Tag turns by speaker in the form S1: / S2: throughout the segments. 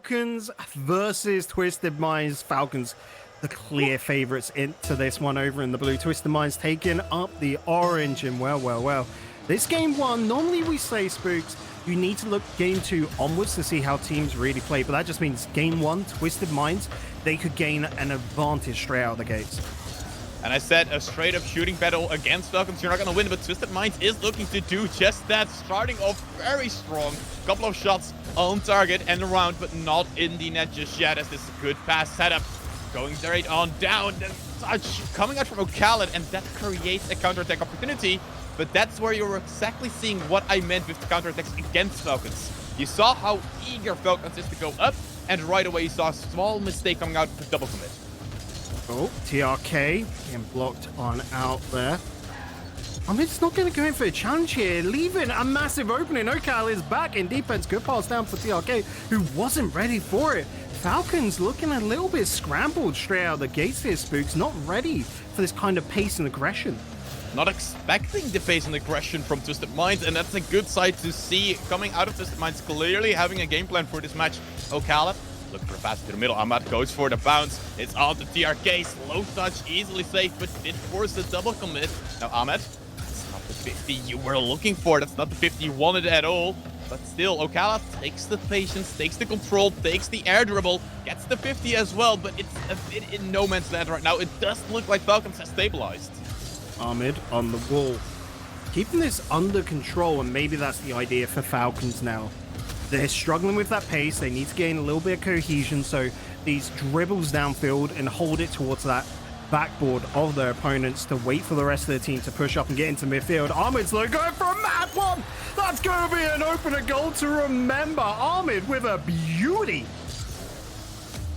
S1: Falcons versus Twisted Minds. Falcons, the clear favorites into this one over in the blue. Twisted Minds taking up the orange, and well. This game one, normally we say, Spooks, you need to look game two onwards to see how teams really play, but that just means game one, Twisted Minds, they could gain an advantage straight out of the gates.
S2: And I said a straight-up shooting battle against Falcons, you're not going to win, but Twisted Minds is looking to do just that, starting off very strong. Couple of shots on target and around, but not in the net just yet, as this is a good pass setup. Going straight on down, the touch coming out from Ocalad, and that creates a counterattack opportunity. But that's where you're exactly seeing what I meant with the counterattacks against Falcons. You saw how eager Falcons is to go up, and right away you saw a small mistake coming out with double commit.
S1: Oh, TRK getting blocked on out there. I mean, it's not going to go in for a challenge here, leaving a massive opening. Ocal is back in defense. Good pass down for TRK, who wasn't ready for it. Falcons looking a little bit scrambled straight out of the gates here, Spooks. Not ready for this kind of pace and aggression.
S2: Not expecting the pace and aggression from Twisted Minds, and that's a good sight to see coming out of Twisted Minds, clearly having a game plan for this match. Ocala, looking for a pass to the middle. Ahmad goes for the bounce. It's on to TRK. Slow touch, easily safe, but did force the double commit. Now, Ahmad, that's not the 50 you were looking for. That's not the 50 you wanted at all. But still, Ocala takes the patience, takes the control, takes the air dribble, gets the 50 as well, but it's a bit in no man's land right now. It does look like Falcons has stabilized.
S1: Ahmed on the wall, keeping this under control, and maybe that's the idea for Falcons now. They're struggling with that pace. They need to gain a little bit of cohesion, so these dribbles downfield and hold it towards that backboard of their opponents to wait for the rest of the team to push up and get into midfield. Ahmed's going for a mad one. That's going to be an opener goal to remember. Ahmed with a beauty.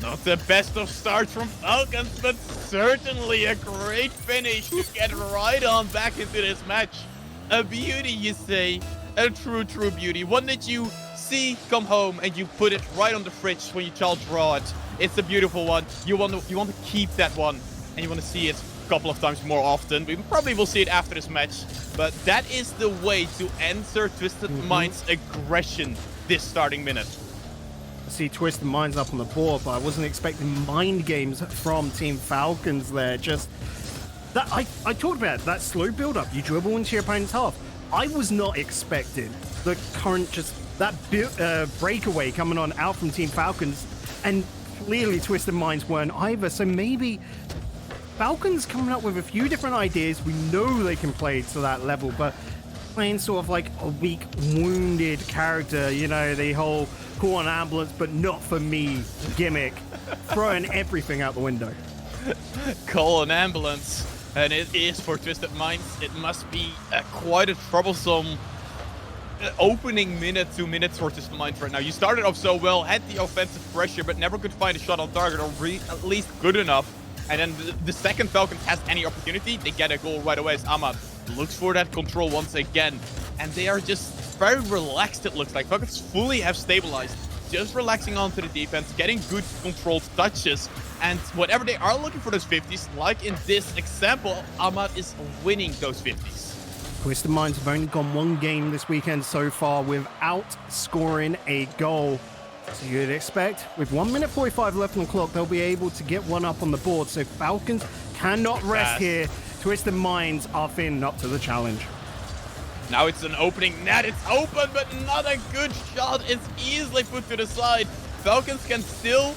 S2: Not the best of starts from Falcons, but certainly a great finish to get right on back into this match. A beauty, you say. A true beauty. One that you see come home and you put it right on the fridge when you child draw it. It's a beautiful one. You want to keep that one, and you want to see it a couple of times more often. We probably will see it after this match, but that is the way to answer Twisted Minds' aggression this starting minute.
S1: I see Twisted Minds up on the board, but I wasn't expecting mind games from Team Falcons there. Just that I talked about that slow build up. You dribble into your opponent's half. I was not expecting the current that breakaway coming on out from Team Falcons, and clearly Twisted Minds weren't either. So maybe Falcons coming up with a few different ideas. We know they can play to that level, but playing sort of like a weak, wounded character, you know, the whole call an ambulance, but not for me gimmick, throwing everything out the window.
S2: Call an ambulance, and it is for Twisted Minds. It must be quite a troublesome opening minute, 2 minutes for Twisted Minds right now. You started off so well, had the offensive pressure, but never could find a shot on target, or at least good enough. And then the second Falcons has any opportunity, they get a goal right away as Ahmad looks for that control once again. And they are just very relaxed, it looks like. Falcons fully have stabilized, just relaxing onto the defense, getting good controlled touches. And whatever they are looking for those 50s, like in this example, Ahmad is winning those 50s.
S1: Twisted Minds have only gone one game this weekend so far without scoring a goal. So you'd expect, with 1 minute 45 left on the clock, they'll be able to get one up on the board. So Falcons cannot rest here. Twisted Minds are thin up to the challenge.
S2: Now it's an opening net. It's open, but not a good shot. It's easily put to the side. Falcons can still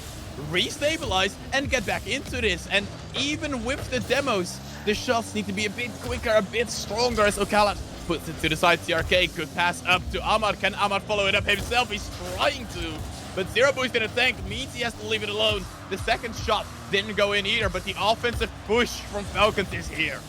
S2: restabilize and get back into this. And even with the demos, the shots need to be a bit quicker, a bit stronger, as Ocala puts it to the side. TRK, good pass up to Ahmad. Can Ahmad follow it up himself? He's trying to, but Zero Boost in a tank means he has to leave it alone. The second shot didn't go in either, but the offensive push from Falcons is here.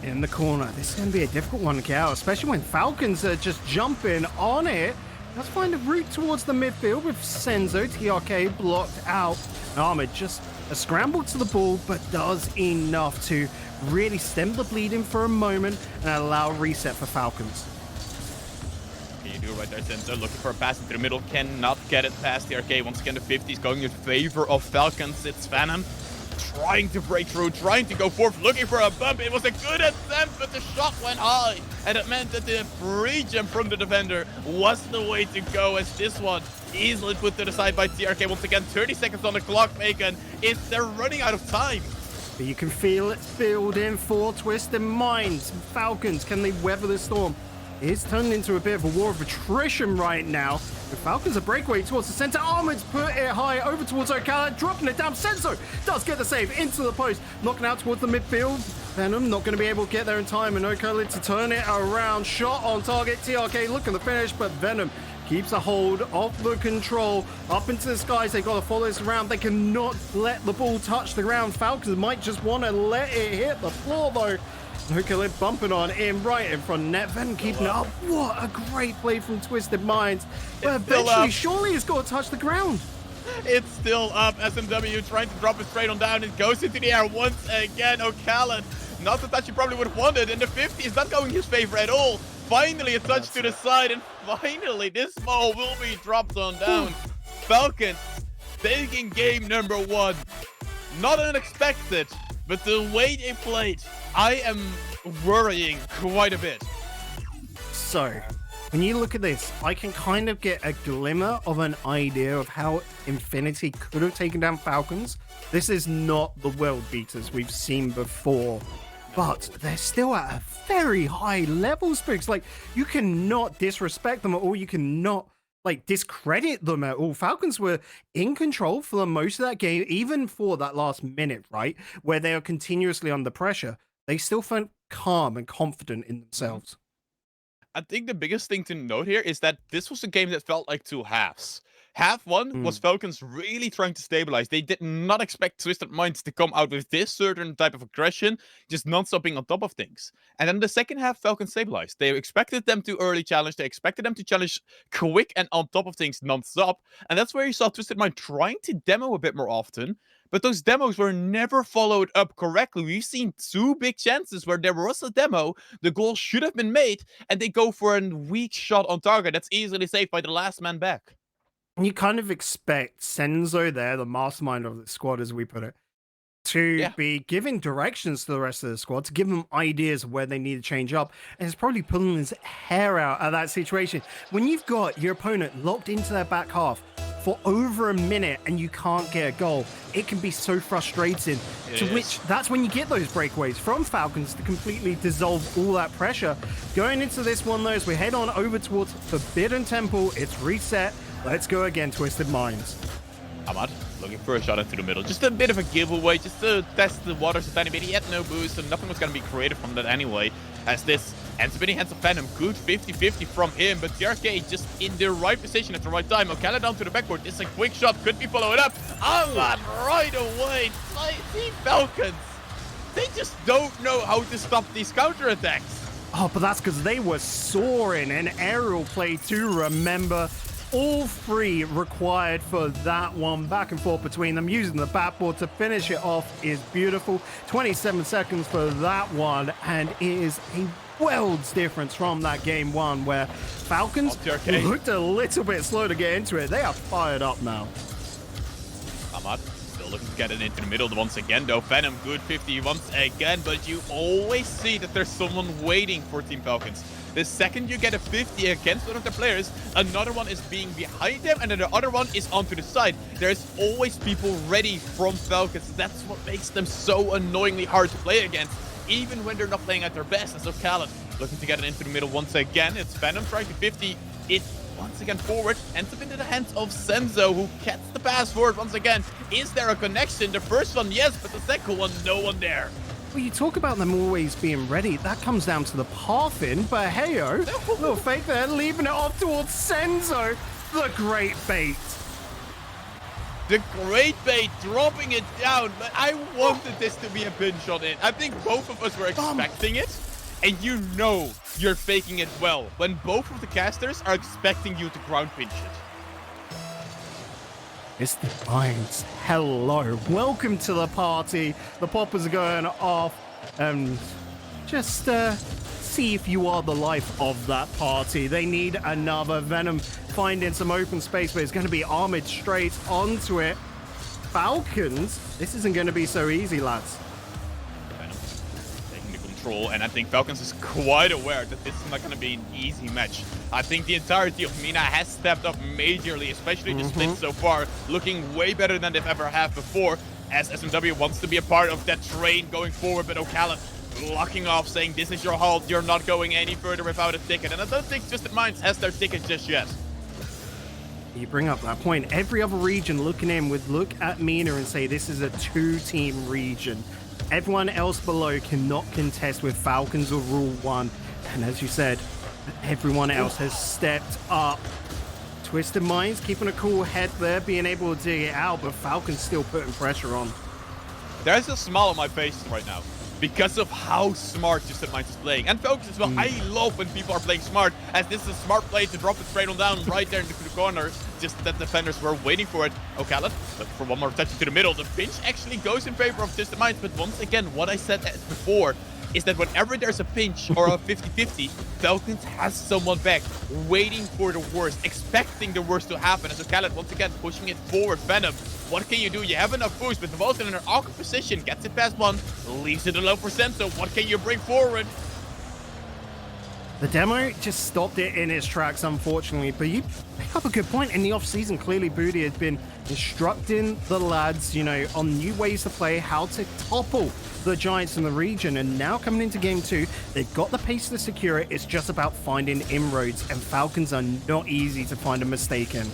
S1: In the corner, this is going to be a difficult one to get out, especially when Falcons are just jumping on it. Let's find a route towards the midfield with Senzo. TRK blocked out. Ahmed just a scramble to the ball, but does enough to really stem the bleeding for a moment and allow a reset for Falcons.
S2: You do right there, Senzo looking for a pass into the middle, cannot get it past TRK. Once again, the 50 is going in favor of Falcons. It's Phantom trying to break through, trying to go forth, looking for a bump. It was a good attempt, but the shot went high, and it meant that the free jump from the defender was the way to go, as this one Easily put to the side by TRK once again. 30 seconds on the clock, Megan. They're running out of time.
S1: But you can feel it building for Twisted Minds. Falcons, can they weather the storm? It's turned into a bit of a war of attrition right now. The Falcons are breakaway towards the center. Armid's put it high over towards Ocala, dropping it down. Senzo does get the save into the post, knocking out towards the midfield. Venom not going to be able to get there in time, and Ocala to turn it around. Shot on target. TRK looking to finish, but Venom keeps a hold of the control up into the skies. They got to follow this around. They cannot let the ball touch the ground. Falcons might just want to let it hit the floor though. Ocala bumping on in right in front of net. Venom keeping it up. What a great play from Twisted Minds. But eventually, surely it's got to touch the ground.
S2: It's still up. SMW trying to drop it straight on down. It goes into the air once again. Ocala, not the touch he probably would have wanted, and the 50 is not going his favor at all. Finally a touch to the side, and finally this ball will be dropped on down. Falcons taking game number 1. Not unexpected, but the way they played, I am worrying quite a bit.
S1: So, when you look at this, I can kind of get a glimmer of an idea of how Infinity could have taken down Falcons. This is not the world beaters we've seen before, but they're still at a very high level, Spooks. Like, you cannot disrespect them at all. You cannot, like, discredit them at all. Falcons were in control for the most of that game, even for that last minute, right? Where they are continuously under pressure. They still felt calm and confident in themselves.
S2: I think the biggest thing to note here is that this was a game that felt like 2 halves. Half 1 was Falcons really trying to stabilize. They did not expect Twisted Minds to come out with this certain type of aggression, just non-stopping on top of things. And then the second half, Falcons stabilized. They expected them to early challenge. They expected them to challenge quick and on top of things non-stop. And that's where you saw Twisted Mind trying to demo a bit more often. But those demos were never followed up correctly. We've seen 2 big chances where there was a demo, the goal should have been made, and they go for a weak shot on target that's easily saved by the last man back.
S1: You kind of expect Senzo there, the mastermind of the squad, as we put it, to be giving directions to the rest of the squad, to give them ideas of where they need to change up. And it's probably pulling his hair out of that situation. When you've got your opponent locked into their back half for over a minute and you can't get a goal, it can be so frustrating. That's when you get those breakaways from Falcons to completely dissolve all that pressure. Going into this one, though, as we head on over towards Forbidden Temple, it's reset. Let's go again, Twisted Minds.
S2: Ahmad looking for a shot into the middle. Just a bit of a giveaway, just to test the waters a tiny bit. He had no boost, and nothing was going to be created from that anyway. As this ends up in the hands of Venom. Good 50-50 from him, but TRK just in the right position at the right time. Ocala down to the backboard. This is a quick shot, could be followed up. Ahmad right away. Team Falcons, they just don't know how to stop these counterattacks.
S1: Oh, but that's because they were soaring, and aerial play to remember. All 3 required for that one. Back and forth between them, using the backboard to finish it off is beautiful. 27 seconds for that one, and it is a world's difference from that game 1 where Falcons looked a little bit slow to get into it. They are fired up now.
S2: Ahmad still looking to get it into the middle once again, though. Venom, good 50 once again, but you always see that there's someone waiting for Team Falcons. The second you get a 50 against one of the players, another one is being behind them, and then the other one is onto the side. There's always people ready from Falcons. That's what makes them so annoyingly hard to play against, even when they're not playing at their best. And so Ocala looking to get it into the middle once again. It's Venom trying to 50 it once again forward, ends up into the hands of Senzo, who gets the pass forward once again. Is there a connection? The first one, yes, but the second one, no one there.
S1: Well, you talk about them always being ready. That comes down to the pathing, but hey-o, little fake there, leaving it off towards Senzo. The great bait.
S2: The great bait, dropping it down, but I wanted this to be a pin shot in. I think both of us were expecting it, and you know you're faking it well when both of the casters are expecting you to ground pinch it.
S1: Mr. Minds, hello. Welcome to the party. The poppers are going off. Just see if you are the life of that party. They need another Venom finding some open space, but it's going to be Armid straight onto it. Falcons, this isn't going to be so easy, lads.
S2: Venom taking the control, and I think Falcons is quite aware that this is not going to be an easy match. I think the entirety of MENA has stepped up majorly, especially the split so far, looking way better than they've ever have before, as SMW wants to be a part of that train going forward, but Ocala blocking off, saying this is your halt, you're not going any further without a ticket, and I don't think Twisted Minds has their ticket just yet.
S1: You bring up that point. Every other region looking in would look at MENA and say this is a two-team region. Everyone else below cannot contest with Falcons or Rule 1. And as you said, everyone else has stepped up. Twisted Minds keeping a cool head there, being able to dig it out, but Falcons still putting pressure on.
S2: There's a smile on my face right now because of how smart Twisted Minds is playing. And Falcons as well. I love when people are playing smart, as this is a smart play to drop it straight on down right there into the corner. Just that defenders were waiting for it. Ocala, but for one more touch into the middle. The pinch actually goes in favor of Twisted Minds, but once again, what I said before is that whenever there's a pinch or a 50-50, Falcons has someone back, waiting for the worst, expecting the worst to happen. As Ocala once again pushing it forward. Venom, what can you do? You have enough boost, but the ball's in an awkward position, gets it past one, leaves it alone for Senso. What can you bring forward?
S1: The demo just stopped it in its tracks, unfortunately, but you pick up a good point. In the off-season, clearly Booty had been instructing the lads, you know, on new ways to play, how to topple the Giants in the region, and now coming into Game 2, they've got the pace to secure it. It's just about finding inroads, and Falcons are not easy to find a mistake in.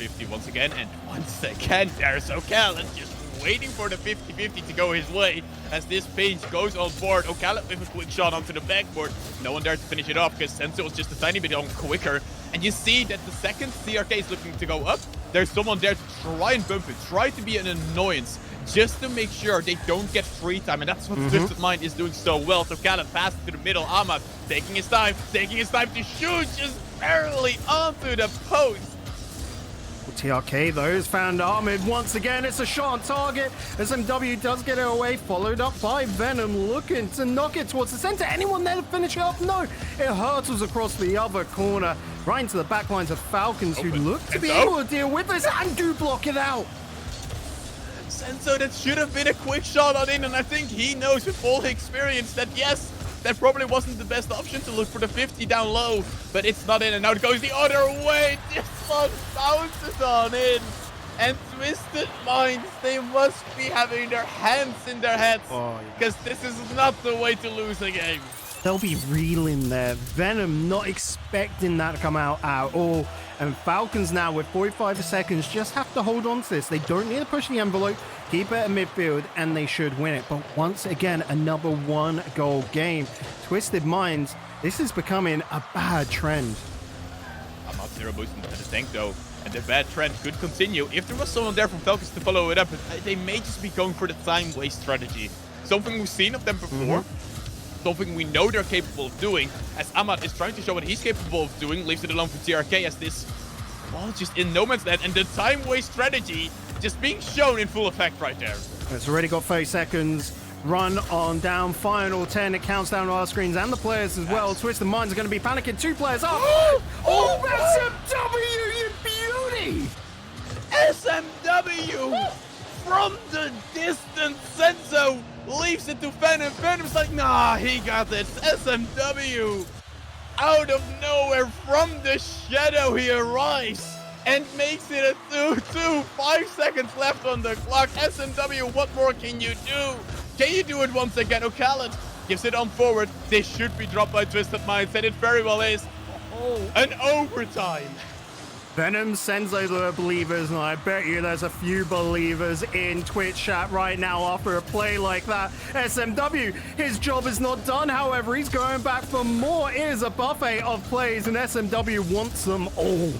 S2: 50 once again, and once again, there's Ocala just waiting for the 50-50 to go his way as this pinch goes on board. Ocala with a quick shot onto the backboard. No one there to finish it off because Senso was just a tiny bit on quicker. And you see that the second CRK is looking to go up, there's someone there to try and bump it, try to be an annoyance, just to make sure they don't get free time. And that's what Twisted Mind is doing so well. So Ocala passes to the middle. Ahmad taking his time to shoot, just barely onto the post.
S1: TRK though has found Ahmed once again. It's a shot on target. SMW does get it away, followed up by Venom, looking to knock it towards the center. Anyone there to finish it up? No. It hurtles across the other corner, right into the back lines of Falcons, who look to be able to deal with this and do block it out.
S2: Senso, that should have been a quick shot on in, and I think he knows with all his experience that yes, that probably wasn't the best option to look for the 50 down low, but it's not in, and now it goes the other way. This one bounces on in, and Twisted Minds, they must be having their hands in their heads, because this is not the way to lose a game.
S1: They'll be reeling there. Venom not expecting that to come out at all. And Falcons now with 45 seconds just have to hold on to this. They don't need to push the envelope, keep it at midfield, and they should win it. But once again, another one-goal game. Twisted Minds, this is becoming a bad trend.
S2: I'm not zero boosting to the tank though, and the bad trend could continue. If there was someone there from Falcons to follow it up, they may just be going for the time waste strategy. Something we've seen of them before. Something we know they're capable of doing, as Ahmad is trying to show what he's capable of doing, leaves it alone for TRK as this ball just in no man's land, and the time waste strategy just being shown in full effect right there.
S1: It's already got 30 seconds. Run on down, final 10. It counts down on our screens and the players as well. Twisted Minds are going to be panicking. 2 players up. Oh, SMW, you beauty!
S2: SMW from the distance. Senso leaves it to Venom. Venom's like, nah, he got this. SMW out of nowhere from the shadow he arrives and makes it a 2-2. 5 seconds left on the clock. SMW, what more can you do? Can you do it once again? Ocala gives it on forward. This should be dropped by Twisted Minds, and it very well is. An overtime.
S1: Venom sends over the believers, and I bet you there's a few believers in Twitch chat right now after a play like that. SMW, his job is not done, however, he's going back for more. It is a buffet of plays, and SMW wants them all.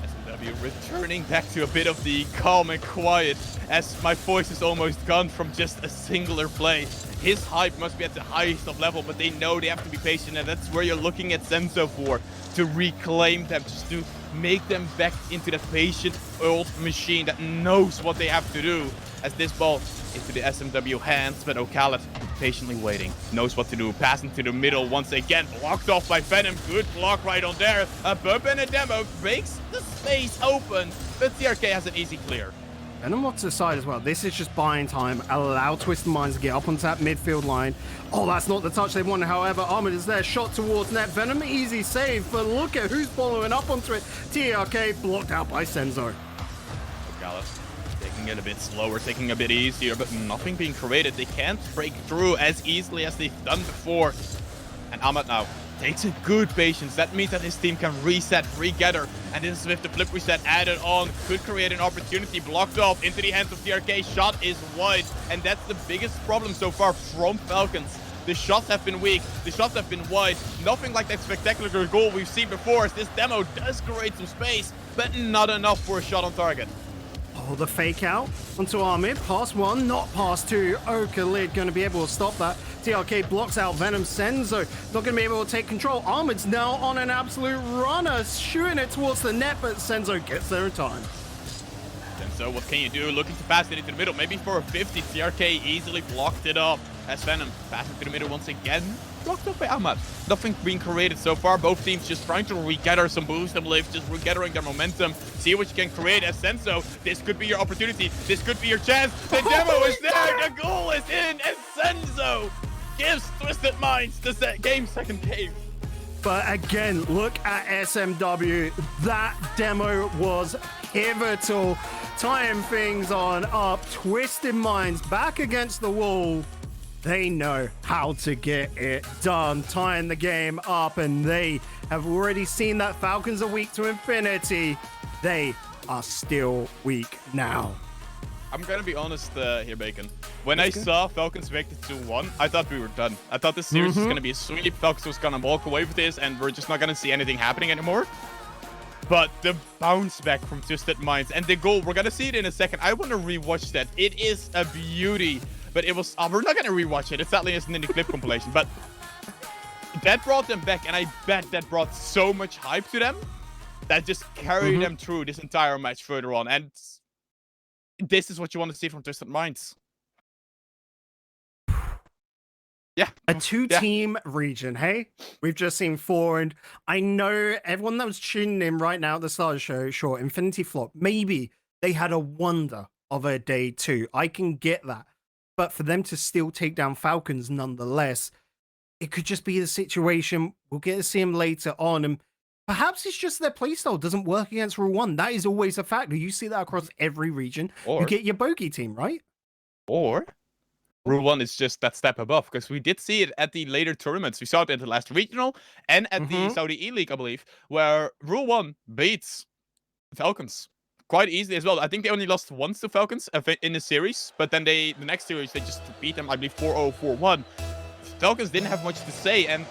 S2: SMW returning back to a bit of the calm and quiet, as my voice is almost gone from just a singular play. His hype must be at the highest of level, but they know they have to be patient, and that's where you're looking at Senso for, to reclaim them, just to make them back into that patient old machine that knows what they have to do. As this ball into the SMW hands, but Ocala patiently waiting, knows what to do, passing to the middle once again, blocked off by Venom. Good block right on there. A bump and a demo breaks the space open, but TRK has an easy clear.
S1: Venom off to the side as well. This is just buying time. Allow Twisted Minds to get up onto that midfield line. Oh, that's not the touch they wanted. However, Ahmed is there. Shot towards net. Venom, easy save. But look at who's following up onto it. TRK blocked out by Senzo.
S2: Gallus taking it a bit slower, taking a bit easier, but nothing being created. They can't break through as easily as they've done before. And Ahmed now takes a good patience. That means that his team can reset, regather, and this is with the flip reset added on. Could create an opportunity, blocked off into the hands of TRK. Shot is wide, and that's the biggest problem so far from Falcons. The shots have been weak, the shots have been wide. Nothing like that spectacular goal we've seen before, as this demo does create some space, but not enough for a shot on target.
S1: Oh, the fake out onto Ahmed. Pass one, not pass two. Okalid going to be able to stop that. TRK blocks out Venom. Senzo not going to be able to take control. Ahmed's now on an absolute runner, shooting it towards the net, but Senzo gets there in time.
S2: Senzo, what can you do? Looking to pass it into the middle, maybe for a 50. TRK easily blocked it up as Venom passing to the middle once again. Blocked up by Ahmed. Nothing being created so far. Both teams just trying to regather some boost and lift, just regathering their momentum. See what you can create as Senzo. This could be your opportunity. This could be your chance. The demo is there. The goal is in, and Senzo gives Twisted Minds the game's second game.
S1: But again, look at SMW. That demo was pivotal. Tying things on up. Twisted Minds back against the wall. They know how to get it done, tying the game up, and they have already seen that Falcons are weak to infinity. They are still weak now.
S2: I'm gonna be honest here, Bacon. When I saw Falcons make it 2-1, I thought we were done. I thought this series was gonna be a sweep. Falcons was gonna walk away with this, and we're just not gonna see anything happening anymore. But the bounce back from Twisted Minds and the goal, we're gonna see it in a second. I want to rewatch that. It is a beauty. But it was, we're not going to rewatch it. It sadly isn't in the clip compilation. But that brought them back. And I bet that brought so much hype to them that just carried them through this entire match further on. And this is what you want to see from Twisted Minds. Yeah.
S1: A two-team region, hey? We've just seen four. And I know everyone that was tuning in right now at the start of the show, sure, Infinity Flop, maybe they had a wonder of a day two. I can get that. But for them to still take down Falcons nonetheless, it could just be the situation. We'll get to see them later on. And perhaps it's just their playstyle doesn't work against Rule 1. That is always a factor. You see that across every region. Or you get your bogey team, right?
S2: Or Rule 1 is just that step above. Because we did see it at the later tournaments. We saw it at the last regional and at the Saudi E-League, I believe, where Rule 1 beats Falcons quite easily as well. I think they only lost once to Falcons in the series, but then the next series they just beat them, I believe 4-0, 4-1. Falcons didn't have much to say, and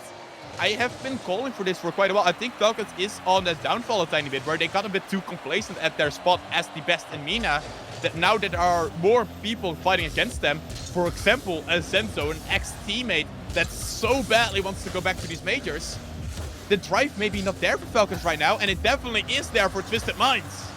S2: I have been calling for this for quite a while. I think Falcons is on the downfall a tiny bit, where they got a bit too complacent at their spot as the best in MENA, that now that there are more people fighting against them, for example, a Senzo, an ex-teammate that so badly wants to go back to these majors, the drive may be not there for Falcons right now, and it definitely is there for Twisted Minds.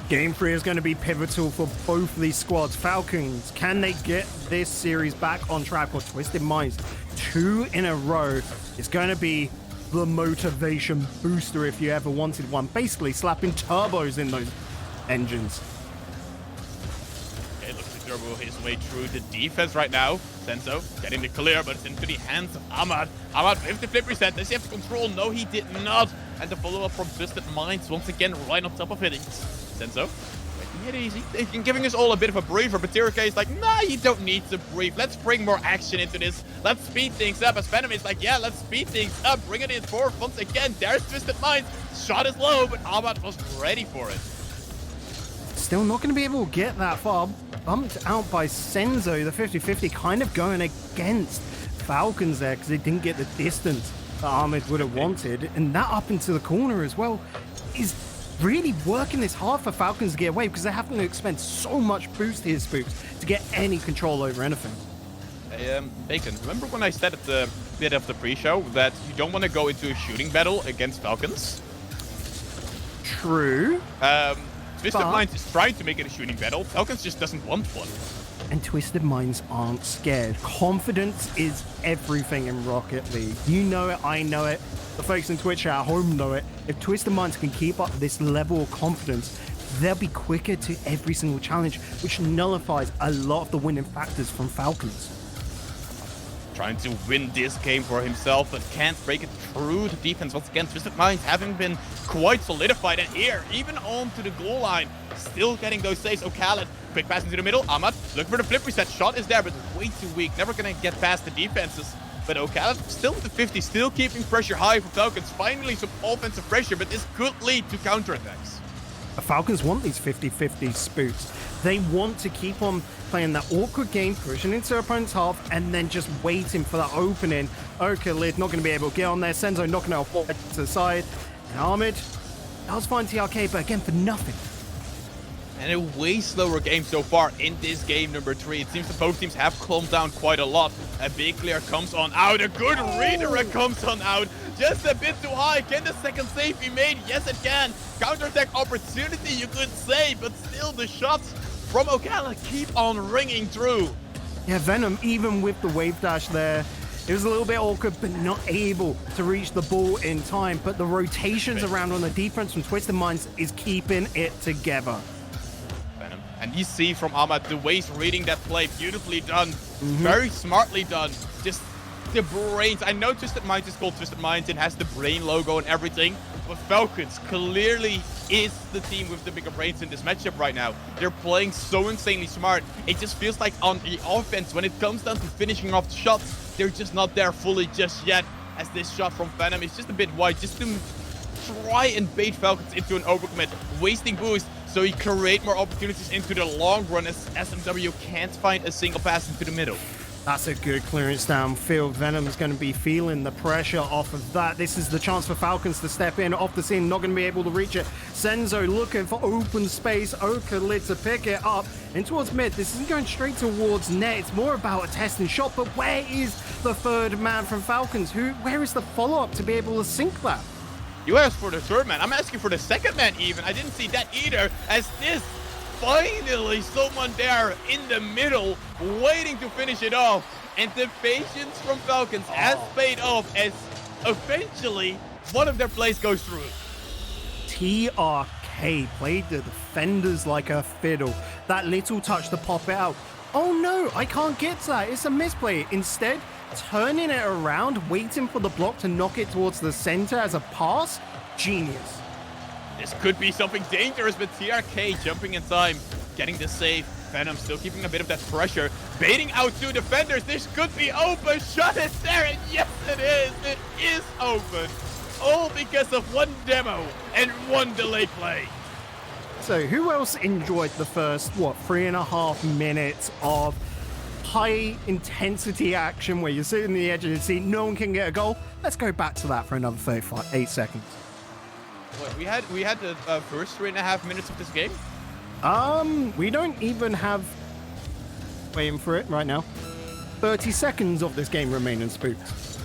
S1: Game 3 is going to be pivotal for both of these squads. Falcons, can they get this series back on track? Or Twisted Minds, 2 in a row is going to be the motivation booster if you ever wanted one. Basically slapping turbos in those engines.
S2: Okay, looks to turbo his way through the defense right now. Senzo getting the clear, but it's into the hands of Ahmed. Ahmed with the flip reset. Does he have control? No, he did not. And the follow-up from Twisted Minds once again right on top of it. Senzo making it easy. They're giving us all a bit of a breather, but TRK is like, nah, you don't need to breathe. Let's bring more action into this. Let's speed things up. As Venom is like, yeah, let's speed things up. Bring it in forward once again. There's Twisted Minds. Shot is low, but Ahmed was ready for it.
S1: Still not going to be able to get that far. Bumped out by Senzo, the 50-50, kind of going against Falcons there because they didn't get the distance that Ahmed would have wanted. And that up into the corner as well is really working this hard for Falcons to get away because they're having to expend so much boost to his spooks to get any control over anything.
S2: Bacon, remember when I said at the bit of the pre-show that you don't want to go into a shooting battle against Falcons?
S1: True.
S2: Twisted Minds is trying to make it a shooting battle. Falcons just doesn't want one.
S1: And Twisted Minds aren't scared. Confidence is everything in Rocket League. You know it, I know it. The folks in Twitch at home know it. If Twisted Minds can keep up this level of confidence, they'll be quicker to every single challenge, which nullifies a lot of the winning factors from Falcons.
S2: Trying to win this game for himself, but can't break it through the defense. Once again, Twisted Minds having been quite solidified, and here, even onto the goal line, still getting those saves. Khaled, quick pass into the middle. Ahmad, looking for the flip reset. Shot is there, but way too weak. Never gonna get past the defenses. But Khaled still with the 50, still keeping pressure high for Falcons. Finally, some offensive pressure, but this could lead to counterattacks.
S1: The Falcons want these 50-50 spooks. They want to keep on playing that awkward game, pushing into their opponent's half, and then just waiting for that opening. Khaled not going to be able to get on there. Senzo knocking out to the side. And Ahmed does find TRK, but again, for nothing.
S2: And a way slower game so far in this game number 3. It seems that both teams have calmed down quite a lot. A big clear comes on out. A good redirect comes on out. Just a bit too high. Can the second save be made? Yes, it can. Counterattack opportunity, you could say, but still the shots from Khaled keep on ringing through.
S1: Yeah, Venom, even with the wave dash there, it was a little bit awkward, but not able to reach the ball in time. But the rotations around on the defense from Twisted Minds is keeping it together.
S2: Venom. And you see from Ahmad the way he's reading that play, beautifully done, very smartly done. Just the brains. I know Twisted Minds is called Twisted Minds and has the brain logo and everything, but Falcons clearly is the team with the bigger brains in this matchup right now. They're playing so insanely smart. It just feels like on the offense, when it comes down to finishing off the shots, they're just not there fully just yet, as this shot from Venom is just a bit wide, just to try and bait Falcons into an overcommit, wasting boost, so he create more opportunities into the long run, as SMW can't find a single pass into the middle.
S1: That's a good clearance downfield. Venom's going to be feeling the pressure off of that. This is the chance for Falcons to step in off the scene. Not going to be able to reach it. Senzo looking for open space. Khaled to pick it up. And towards mid, this isn't going straight towards net. It's more about a testing shot. But where is the third man from Falcons? Where is the follow-up to be able to sink that?
S2: You asked for the third man. I'm asking for the second man even. I didn't see that either, as this finally someone there in the middle waiting to finish it off, and the patience from Falcons has paid off, as eventually one of their plays goes through.
S1: TRK played the defenders like a fiddle. That little touch to pop it out. Oh no, I can't get to that. It's a misplay. Instead, turning it around, waiting for the block to knock it towards the center as a pass. Genius.
S2: This could be something dangerous, but TRK jumping in time, getting the save. Venom still keeping a bit of that pressure, baiting out two defenders. This could be open. Shot is there, and yes, it is. It is open. All because of one demo and one delay play.
S1: So who else enjoyed the first, 3.5 minutes of high intensity action where you're sitting on the edge of the seat, no one can get a goal? Let's go back to that for another 8 seconds.
S2: We had the first 3.5 minutes of this game.
S1: We don't even have, waiting for it right now, 30 seconds of this game remaining, Spooks.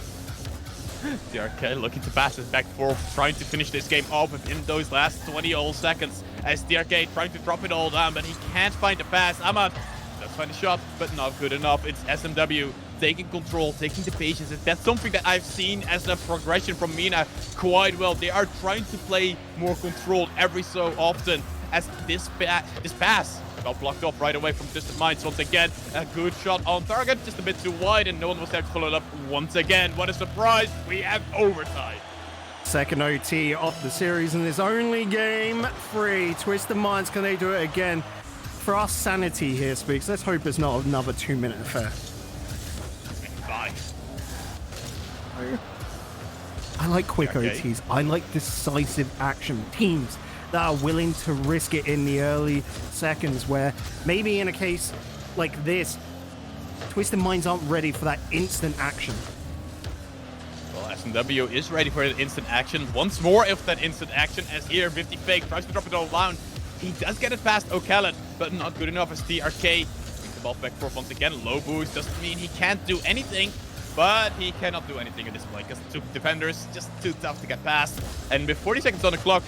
S2: DRK looking to pass it back and forth, trying to finish this game off within those last 20 old seconds, as DRK trying to drop it all down, but he can't find the pass. Ahmad does find a shot, but not good enough. It's SMW taking control, taking the patience. That's something that I've seen as a progression from MENA quite well. They are trying to play more controlled every so often, as this pass got blocked off right away from Twisted Minds. Once again, a good shot on target, just a bit too wide, and no one was there to follow it up once again. What a surprise, we have overtime.
S1: Second OT of the series, and it's only game 3. Twisted Minds, can they do it again? For our sanity here, Speaks, let's hope it's not another 2-minute affair.
S2: Bye.
S1: I like quick OTs. I like decisive action. Teams that are willing to risk it in the early seconds, where maybe in a case like this, Twisted Minds aren't ready for that instant action.
S2: Well, SMW is ready for that instant action. Once more of that instant action, as here 50 Fake tries to drop it all down. He does get it past Khaled, but not good enough as TRK brings the ball back forth once again. Low boost doesn't mean he can't do anything, but he cannot do anything in this play because the two defenders just too tough to get past. And with 40 seconds on the clock,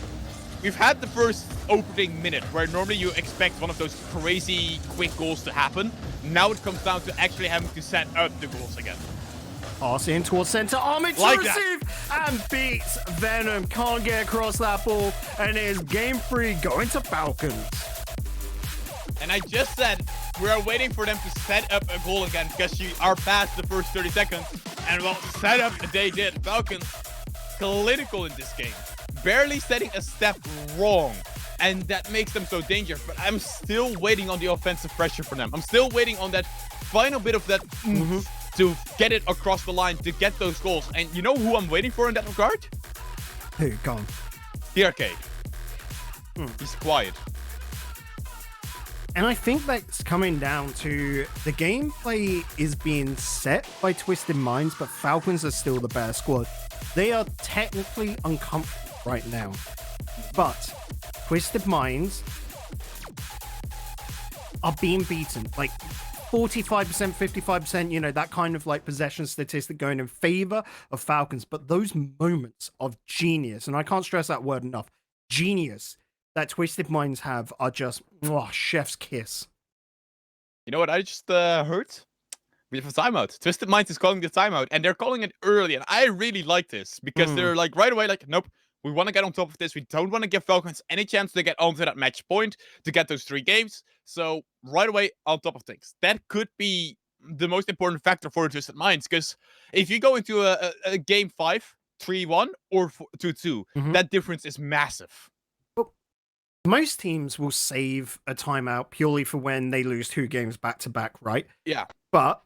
S2: we've had the first opening minute where normally you expect one of those crazy quick goals to happen. Now it comes down to actually having to set up the goals again.
S1: Pass in towards center. Armin to receive and beats Venom. Can't get across that ball. And it is game 3 going to Falcons.
S2: And I just said we are waiting for them to set up a goal again because you are past the first 30 seconds. And well, set up they did. Falcons clinical in this game. Barely setting a step wrong. And that makes them so dangerous. But I'm still waiting on the offensive pressure for them. I'm still waiting on that final bit of that to get it across the line, to get those goals. And you know who I'm waiting for in that regard?
S1: Who? Go on.
S2: The Arcade. He's quiet.
S1: And I think that's coming down to the gameplay is being set by Twisted Minds, but Falcons are still the better squad. They are technically uncomfortable right now, but Twisted Minds are being beaten. Like 45%, 55%, you know, that kind of like possession statistic going in favor of Falcons. But those moments of genius, and I can't stress that word enough, genius, that Twisted Minds have are just chef's kiss.
S2: You know what I just heard? We have a timeout. Twisted Minds is calling the timeout, and they're calling it early. And I really like this because they're like right away, like, nope, we want to get on top of this. We don't want to give Falcons any chance to get onto that match point to get those 3 games. So right away on top of things. That could be the most important factor for Twisted Minds, because if you go into a game 5, 3-1 or 2-2, that difference is massive.
S1: Most teams will save a timeout purely for when they lose 2 games back to back, right?
S2: Yeah.
S1: But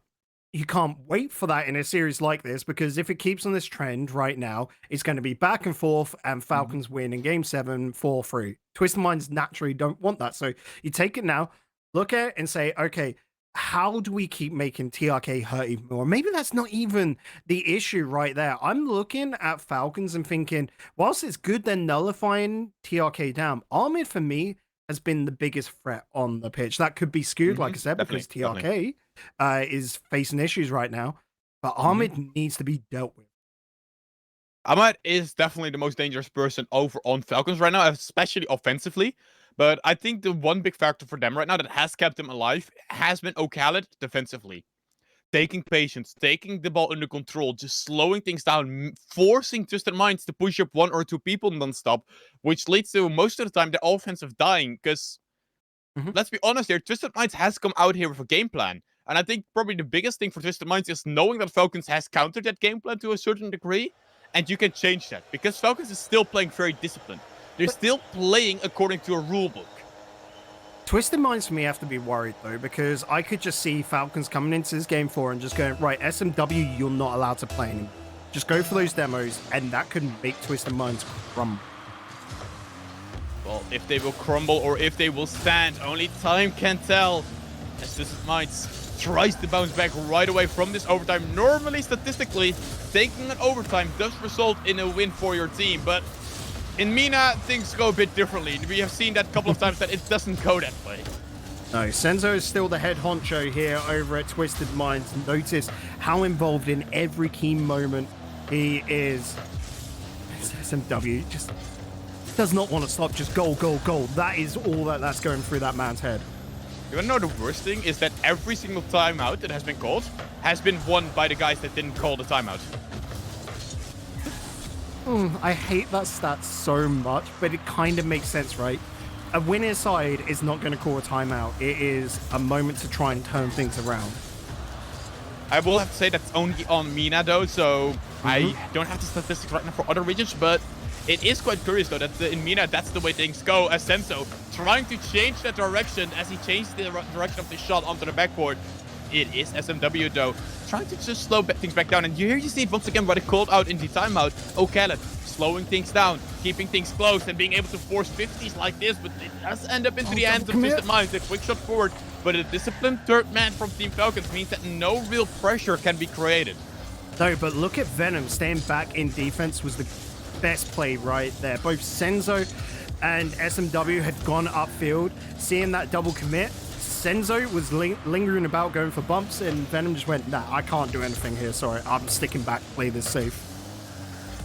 S1: you can't wait for that in a series like this, because if it keeps on this trend right now, it's going to be back and forth and Falcons win in game 7, 4-3. Twisted Minds naturally don't want that. So you take it now, look at it and say, okay, how do we keep making TRK hurt even more? Maybe that's not even the issue right there. I'm looking at Falcons and thinking, whilst it's good they're nullifying TRK down, Armid for me has been the biggest threat on the pitch. That could be skewed, like I said, because TRK is facing issues right now, but Armid needs to be dealt with.
S2: Ahmad is definitely the most dangerous person over on Falcons right now, especially offensively. But I think the one big factor for them right now that has kept them alive has been O'Khaled defensively. Taking patience, taking the ball under control, just slowing things down, forcing Twisted Minds to push up 1 or 2 people non-stop, which leads to most of the time the offensive dying. Because, let's be honest here, Twisted Minds has come out here with a game plan. And I think probably the biggest thing for Twisted Minds is knowing that Falcons has countered that game plan to a certain degree, and you can change that. Because Falcons is still playing very disciplined. They're still playing according to a rule book.
S1: Twisted Minds for me have to be worried, though, because I could just see Falcons coming into this game 4 and just going, right, SMW, you're not allowed to play anymore. Just go for those demos, and that could make Twisted Minds crumble.
S2: Well, if they will crumble or if they will stand, only time can tell. As Twisted Minds tries to bounce back right away from this overtime. Normally, statistically, taking an overtime does result in a win for your team, but in MENA, things go a bit differently. We have seen that a couple of times that it doesn't go that way.
S1: No, Senzo is still the head honcho here over at Twisted Minds. Notice how involved in every key moment he is. SMW just does not want to stop. Just goal, goal, goal. That is all that's going through that man's head.
S2: You wanna know the worst thing is that every single timeout that has been called has been won by the guys that didn't call the timeout.
S1: I hate that stat so much, but it kind of makes sense, right? A winning side is not going to call a timeout. It is a moment to try and turn things around.
S2: I will have to say that's only on MENA though, so I don't have the statistics right now for other regions, but it is quite curious though that in MENA that's the way things go. As Senso trying to change that direction as he changed the direction of the shot onto the backboard. It is SMW though, trying to just slow things back down. And here you see once again what it called out in the timeout. O'Khaled slowing things down, keeping things close, and being able to force 50s like this, but it does end up into the hands of Twisted Minds. A quick shot forward, but a disciplined third man from Team Falcons means that no real pressure can be created.
S1: No, but look at Venom staying back in defense was the best play right there. Both Senzo and SMW had gone upfield, seeing that double commit. Senzo was lingering about going for bumps, and Venom just went, nah, I can't do anything here, sorry, I'm sticking back, play this safe.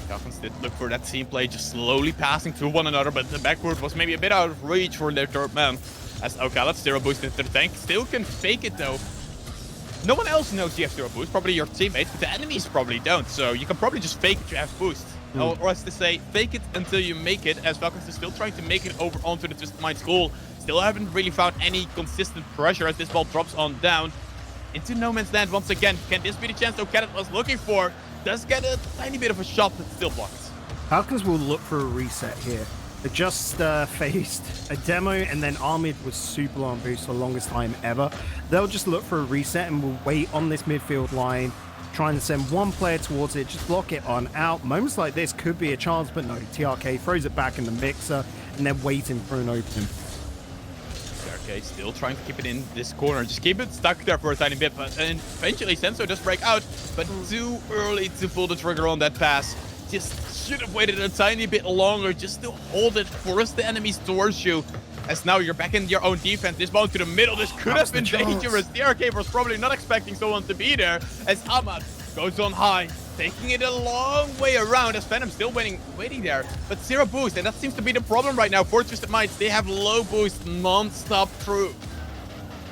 S2: Falcons did look for that team play, just slowly passing through one another, but the backward was maybe a bit out of reach for their third man. As O'Khaled, zero boosted to the tank, still can fake it though. No one else knows you have zero boost, probably your teammates, but the enemies probably don't. So you can probably just fake it you have boost. Or as to say, fake it until you make it, as Falcons is still trying to make it over onto the Twisted Minds goal. Still haven't really found any consistent pressure as this ball drops on down into no man's land once again. Can this be the chance O'Callaghan was looking for? Does get a tiny bit of a shot, but still blocked.
S1: Falcons will look for a reset here. They just faced a demo, and then Armid was super low on boost for the longest time ever. They'll just look for a reset and will wait on this midfield line, trying to send one player towards it, just block it on out. Moments like this could be a chance, but no, TRK throws it back in the mixer, and then waiting for an opening.
S2: TRK still trying to keep it in this corner, just keep it stuck there for a tiny bit, but and eventually Senso does break out, but too early to pull the trigger on that pass. Just should have waited a tiny bit longer just to hold it, force the enemies towards you. As now you're back in your own defense. This ball to the middle, this could have been dangerous. DRK was probably not expecting someone to be there. As Ahmad goes on high, taking it a long way around. As Venom still waiting there, but zero boost. And that seems to be the problem right now for Twisted Minds. They have low boost non-stop through.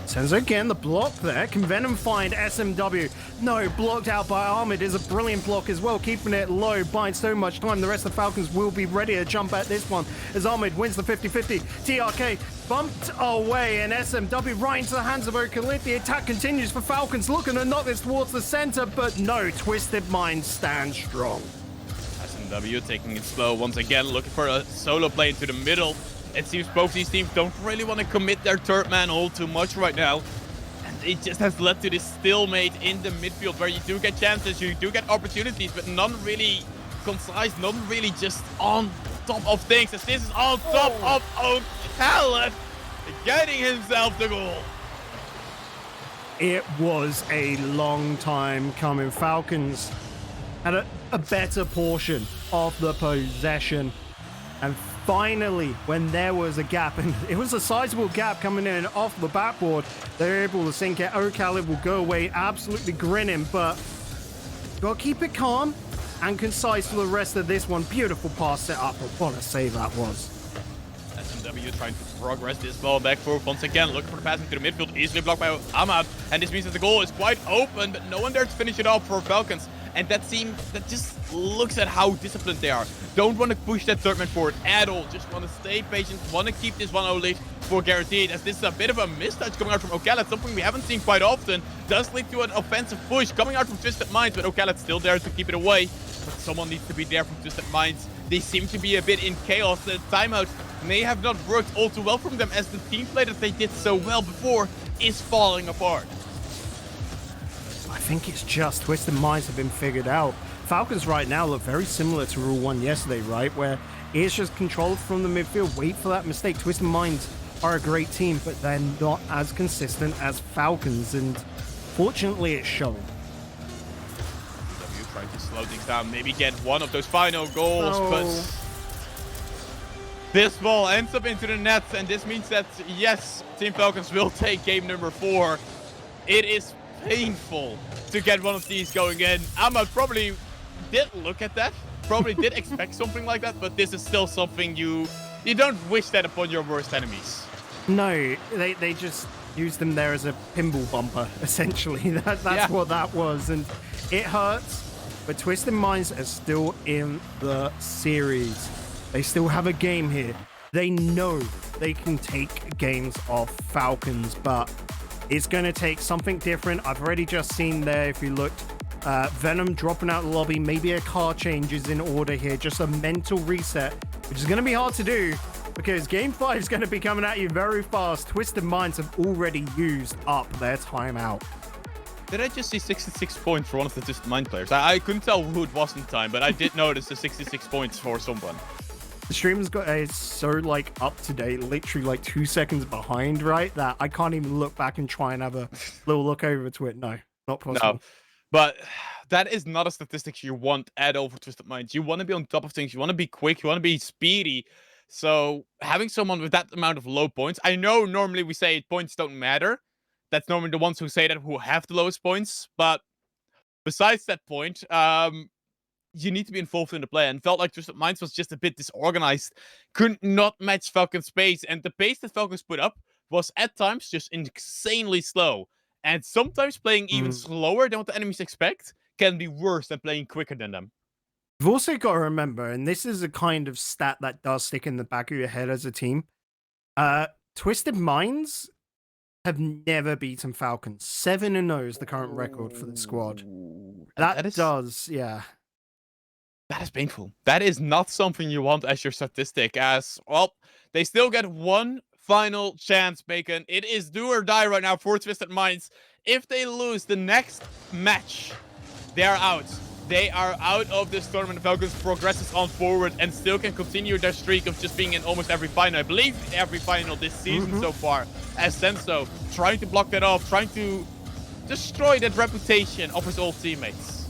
S1: Senzo again, the block there. Can Venom find SMW? No, blocked out by Armid is a brilliant block as well, keeping it low, buying so much time. The rest of the Falcons will be ready to jump at this one as Armid wins the 50-50. TRK bumped away, and SMW right into the hands of Okalith. The attack continues for Falcons, looking to knock this towards the center, but no, Twisted Minds stand strong.
S2: SMW taking it slow once again, looking for a solo play into the middle. It seems both these teams don't really want to commit their third man all too much right now. And it just has led to this stalemate in the midfield where you do get chances, you do get opportunities, but none really concise, none really just on top of things. As this is on top of O'Callaghan getting himself the goal.
S1: It was a long time coming. Falcons had a better portion of the possession. And finally, when there was a gap, and it was a sizable gap coming in off the backboard, they're able to sink it. O'Callaghan will go away absolutely grinning, but got to keep it calm and concise for the rest of this one. Beautiful pass set up, but what a save that was.
S2: SMW trying to progress this ball back forward once again, looking for the passing to the midfield, easily blocked by Ahmad, and this means that the goal is quite open, but no one there to finish it off for Falcons. And that just looks at how disciplined they are. Don't want to push that third man forward at all. Just want to stay patient, want to keep this 1-0 lead for guaranteed. As this is a bit of a mistouch coming out from O'Callaghan, something we haven't seen quite often. Does lead to an offensive push coming out from Twisted Minds, but O'Callaghan's still there to keep it away. But someone needs to be there from Twisted Minds. They seem to be a bit in chaos. The timeout may have not worked all too well from them, as the team play that they did so well before is falling apart.
S1: I think it's just Twisted Minds have been figured out. Falcons right now look very similar to Rule 1 yesterday, right? Where it's just controlled from the midfield, wait for that mistake. Twisted Minds are a great team, but they're not as consistent as Falcons, and fortunately it's showing.
S2: W trying to slow things down, maybe get one of those final goals, but this ball ends up into the net, and this means that, yes, Team Falcons will take game number 4. It is painful to get one of these going in. Ahmad probably did look at that, probably did expect something like that, but this is still something you don't wish that upon your worst enemies.
S1: No, they just used them there as a pinball bumper, essentially. That's what that was, and it hurts, but Twisted Minds are still in the series. They still have a game here. They know they can take games off Falcons, but it's going to take something different. I've already just seen there, if you looked, Venom dropping out the lobby. Maybe a car change is in order here. Just a mental reset, which is going to be hard to do because Game 5 is going to be coming at you very fast. Twisted Minds have already used up their timeout.
S2: Did I just see 66 points for one of the Twisted Mind players? I couldn't tell who it was in time, but I did notice the 66 points for someone.
S1: The stream's got it's so like up to date, literally like 2 seconds behind, right? That I can't even look back and try and have a little look over to it. No, not possible.
S2: No, but that is not a statistic you want at all for Twisted Minds. You want to be on top of things. You want to be quick. You want to be speedy. So having someone with that amount of low points, I know normally we say points don't matter. That's normally the ones who say that who have the lowest points. But besides that point, you need to be involved in the play, and felt like Twisted Minds was just a bit disorganized, could not match Falcons' pace, and the pace that Falcons put up was at times just insanely slow. And sometimes playing even
S1: Mm.
S2: slower than what the enemies expect can be worse than playing quicker than them.
S1: You've also got to remember, and this is a kind of stat that does stick in the back of your head as a team. Twisted Minds have never beaten Falcons. 7-0 is the current record for the squad. That
S2: is painful. That is not something you want as your statistic, as, well, they still get one final chance, Bacon. It is do or die right now for Twisted Minds. If they lose the next match, they're out. They are out of this tournament. Falcons progresses on forward and still can continue their streak of just being in almost every final. I believe every final this season so far. As Senso trying to block that off, trying to destroy that reputation of his old teammates.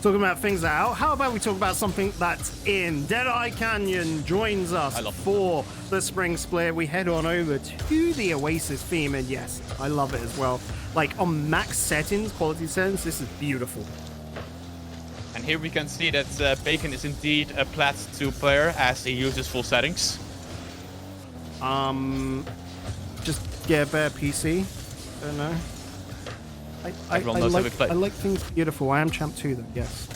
S1: Talking about things that are out, how about we talk about something that's in? Deadeye Canyon joins us for the Spring Split. We head on over to the Oasis theme, and yes, I love it as well. Like on max settings, quality settings, this is beautiful.
S2: And here we can see that Bacon is indeed a Plat 2 player as he uses full settings.
S1: Just get a better PC. I don't know. I like things beautiful. I am champ 2 though, yes.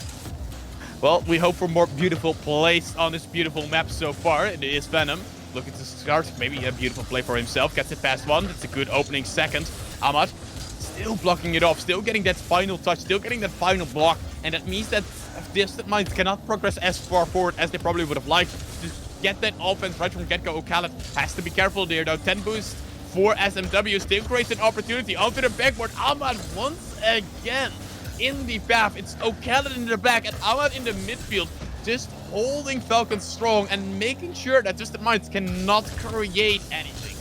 S2: Well, we hope for more beautiful plays on this beautiful map so far. It is Venom looking to start maybe a beautiful play for himself. Gets it past one. That's a good opening second. Ahmad still blocking it off, still getting that final touch, still getting that final block. And that means that Distant Minds cannot progress as far forward as they probably would have liked. To get that offense right from get-go, Khaled has to be careful there though. 10 boost for SMW still creates an opportunity onto the backboard. Ahmad once again in the path. It's O'Callaghan in the back and Ahmad in the midfield, just holding Falcons strong and making sure that Distant Minds cannot create anything.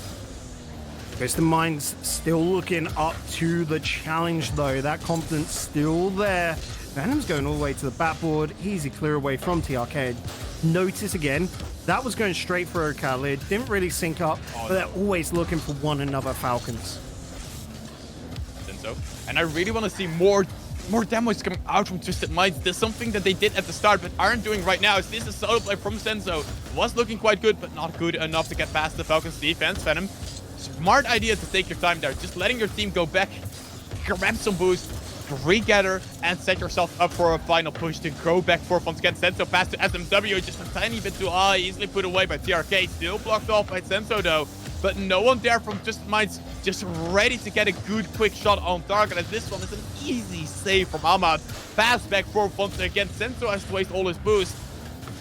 S1: Distant Minds still looking up to the challenge though. That confidence still there. Venom's going all the way to the backboard. Easy clear away from TRK. Notice again, that was going straight for Khalid. Didn't really sync up, but they're always looking for one another, Falcons.
S2: And I really want to see more damage coming out from Twisted Minds. There's something that they did at the start but aren't doing right now. This is solo play from Senso. Was looking quite good, but not good enough to get past the Falcons defense. Venom, smart idea to take your time there. Just letting your team go back, grab some boost, regather, and set yourself up for a final push to go back for once again. Senso pass to SMW, just a tiny bit too high, easily put away by TRK. Still blocked off by Senso though. But no one there from Twisted Minds, just ready to get a good quick shot on target, as this one is an easy save from Ahmad. Pass back for once again. Senso has to waste all his boost.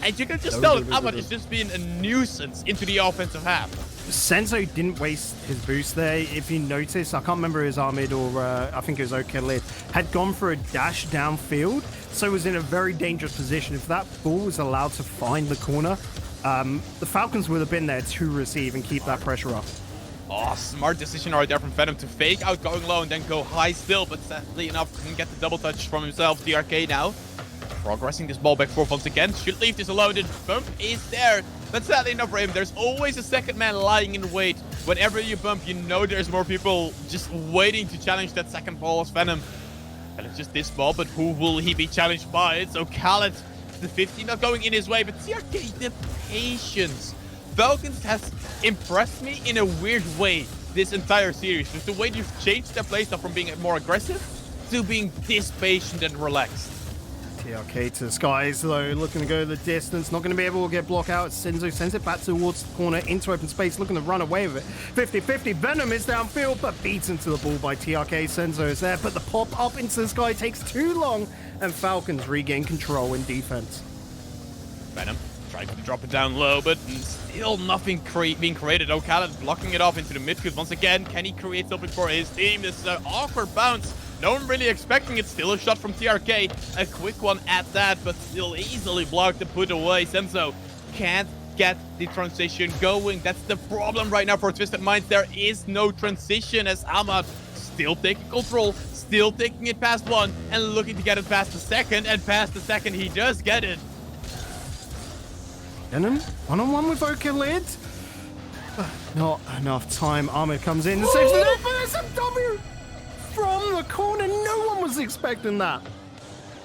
S2: And you can just tell that Ahmad is just being a nuisance into the offensive half.
S1: Senso didn't waste his boost there. If you notice, I can't remember his Ahmed or I think it was O'Khalid, had gone for a dash downfield, so was in a very dangerous position. If that ball was allowed to find the corner, the Falcons would have been there to receive and keep that pressure up.
S2: Oh, smart decision right there from Venom to fake out going low and then go high still, but sadly enough, couldn't get the double touch from himself. TRK now progressing this ball back forth once again. Should leave this alone. The bump is there, but sadly enough for him, there's always a second man lying in wait. Whenever you bump, you know there's more people just waiting to challenge that second ball as Venom. And it's just this ball, but who will he be challenged by? So Khaled, the 50 not going in his way, but TRK, the patience. Falcons has impressed me in a weird way this entire series. Just the way you've changed their playstyle from being more aggressive to being this patient and relaxed.
S1: TRK to the skies though, looking to go the distance, not going to be able to get blocked out. Senso sends it back towards the corner into open space, looking to run away with it. 50-50, Venom is downfield, but beats into the ball by TRK. Senso is there, but the pop up into the sky takes too long, and Falcons regain control in defense.
S2: Venom trying to drop it down low, but still nothing being created. O'Callaghan blocking it off into the midfield once again. Can he create something for his team? This is an awkward bounce. No one really expecting it. Still a shot from TRK. A quick one at that, but still easily blocked and put away. Senso can't get the transition going. That's the problem right now for Twisted Minds. There is no transition as Ahmad still taking control, still taking it past one, and looking to get it past the second. And past the second, he does get it.
S1: Venom, one-on-one with O'Khalid. Not enough time. Ahmed comes in and saves it up for SMW from the corner. No one was expecting that.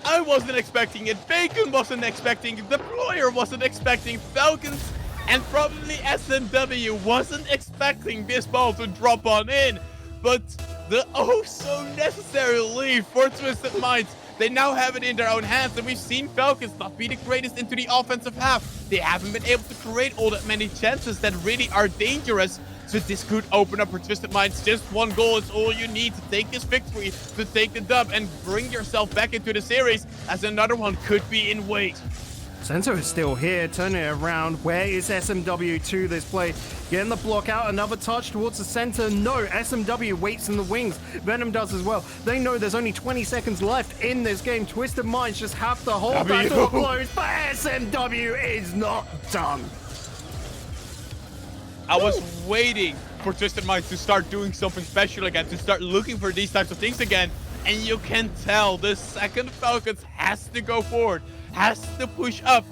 S2: I wasn't expecting it. Bacon wasn't expecting it. The player wasn't expecting. Falcons and probably SMW wasn't expecting this ball to drop on in. But the oh so necessary lead for Twisted Minds. They now have it in their own hands, and we've seen Falcons not be the greatest into the offensive half. They haven't been able to create all that many chances that really are dangerous. So this could open up for Twisted Minds. Just one goal is all you need to take this victory, to take the dub, and bring yourself back into the series, as another one could be in wait.
S1: Senzo is still here, turning it around. Where is SMW to this play? Getting the block out, another touch towards the center. No, SMW waits in the wings. Venom does as well. They know there's only 20 seconds left in this game. Twisted Minds just have to hold that door closed, but SMW is not done.
S2: I was waiting for Twisted Minds to start doing something special again, to start looking for these types of things again. And you can tell the second Falcons has to go forward, has to push up.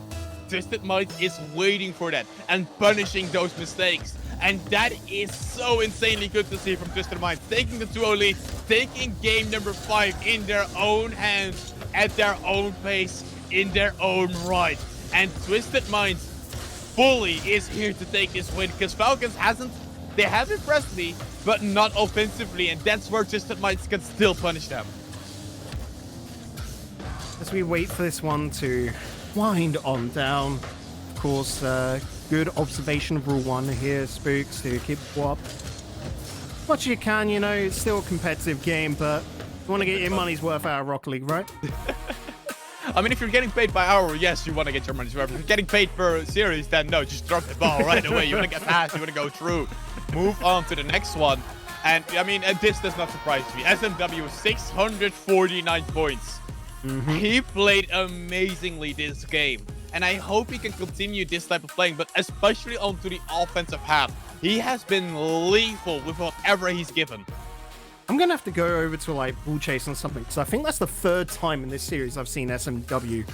S2: Twisted Minds is waiting for that and punishing those mistakes. And that is so insanely good to see from Twisted Minds. Taking the 2-0 lead, taking game number 5 in their own hands, at their own pace, in their own right. And Twisted Minds fully is here to take this win, because Falcons they have impressed me, but not offensively, and that's where Twisted Minds can still punish them.
S1: As we wait for this one to wind on down, of course, good observation of Rule 1 here, Spooks, to keep up much as you can. You know, it's still a competitive game, but you want to get your money's worth out of Rocket League, right?
S2: I mean, if you're getting paid by hour, yes, you want to get your money's worth. If you're getting paid per series, then no, just drop the ball right away. You want to get past, you want to go through. Move on to the next one. And, I mean, and this does not surprise me. SMW, 649 points. He played amazingly this game. And I hope he can continue this type of playing, but especially onto the offensive half. He has been lethal with whatever he's given.
S1: I'm going to have to go over to, like, Ball Chase or something, because I think that's the third time in this series I've seen SMW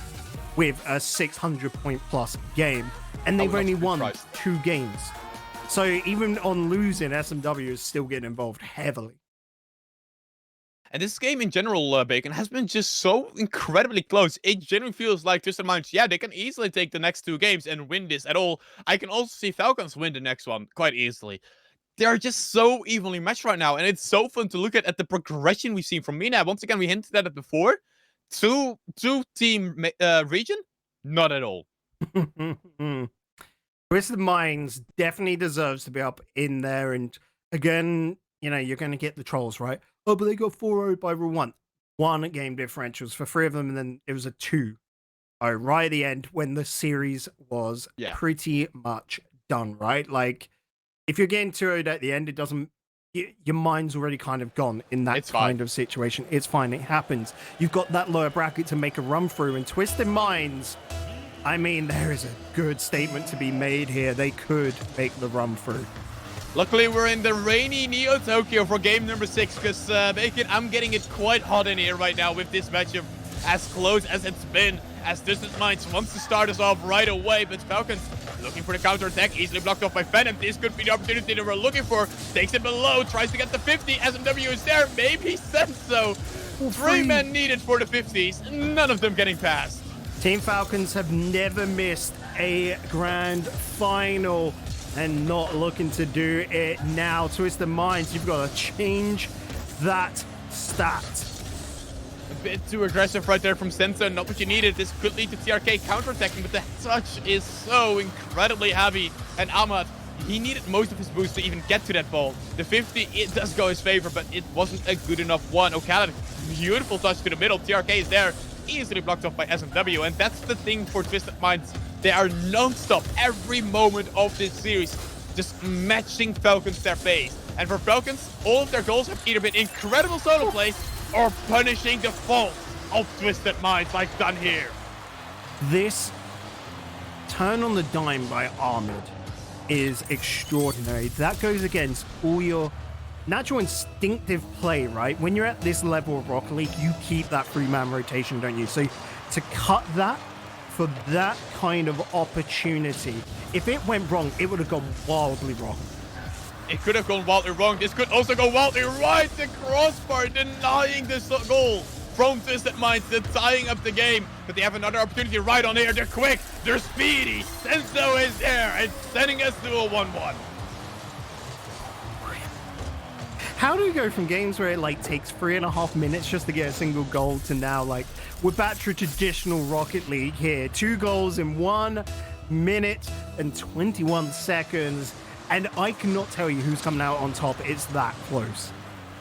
S1: with a 600-point-plus game, and they've only won 2 games. So even on losing, SMW is still getting involved heavily.
S2: And this game in general, Bacon, has been just so incredibly close. It genuinely feels like Twisted Minds, yeah, they can easily take the next 2 games and win this at all. I can also see Falcons win the next one quite easily. They are just so evenly matched right now, and it's so fun to look at the progression we've seen from MENA. Once again, we hinted at it before. Two-team region? Not at all.
S1: Twisted Minds definitely deserves to be up in there, and again, you know, you're going to get the trolls, right? Oh, but they got 4-0 by Rule 1. 1 game differentials for 3 of them, and then it was a 2-0 right at the end when the series was pretty much done, right? Like, if you're getting 2-0 at the end, it doesn't... Your mind's already kind of gone in that kind of situation. It's fine. It happens. You've got that lower bracket to make a run through, and Twisted Minds, I mean, there is a good statement to be made here. They could make the run through.
S2: Luckily, we're in the rainy Neo Tokyo for game number 6, because, Bacon, I'm getting it quite hot in here right now with this matchup. As close as it's been, as Twisted Minds wants to start us off right away, but Falcons looking for the counter-attack, easily blocked off by Venom. This could be the opportunity that we're looking for. Takes it below, tries to get the 50. SMW is there, maybe Senso. 3 men needed for the 50s, none of them getting past.
S1: Team Falcons have never missed a grand final, and not looking to do it now. Twisted Minds, you've got to change that stat.
S2: A bit too aggressive right there from Senso, not what you needed. This could lead to TRK counterattacking, but the touch is so incredibly heavy. And Ahmad, he needed most of his boost to even get to that ball. The 50, it does go his favor, but it wasn't a good enough one. O'Callaghan, beautiful touch to the middle. TRK is there, easily blocked off by SMW, and that's the thing for Twisted Minds. They are non-stop every moment of this series, just matching Falcons their pace. And for Falcons, all of their goals have either been incredible solo plays or punishing the fault of Twisted Minds like done here.
S1: This turn on the dime by Ahmed is extraordinary. That goes against all your natural instinctive play, right? When you're at this level of Rocket League, you keep that 3-man rotation, don't you? So to cut that for that kind of opportunity, if it went wrong, it would have gone wildly wrong.
S2: It could have gone wildly wrong. This could also go wildly right. The crossbar denying this goal from Twisted Minds. They're tying up the game, but they have another opportunity right on here. They're quick. They're speedy. Senso is there and sending us to a 1-1.
S1: How do we go from games where it like takes 3.5 minutes just to get a single goal to now like we're back to traditional Rocket League here? 2 goals in 1 minute and 21 seconds. And I cannot tell you who's coming out on top. It's that close.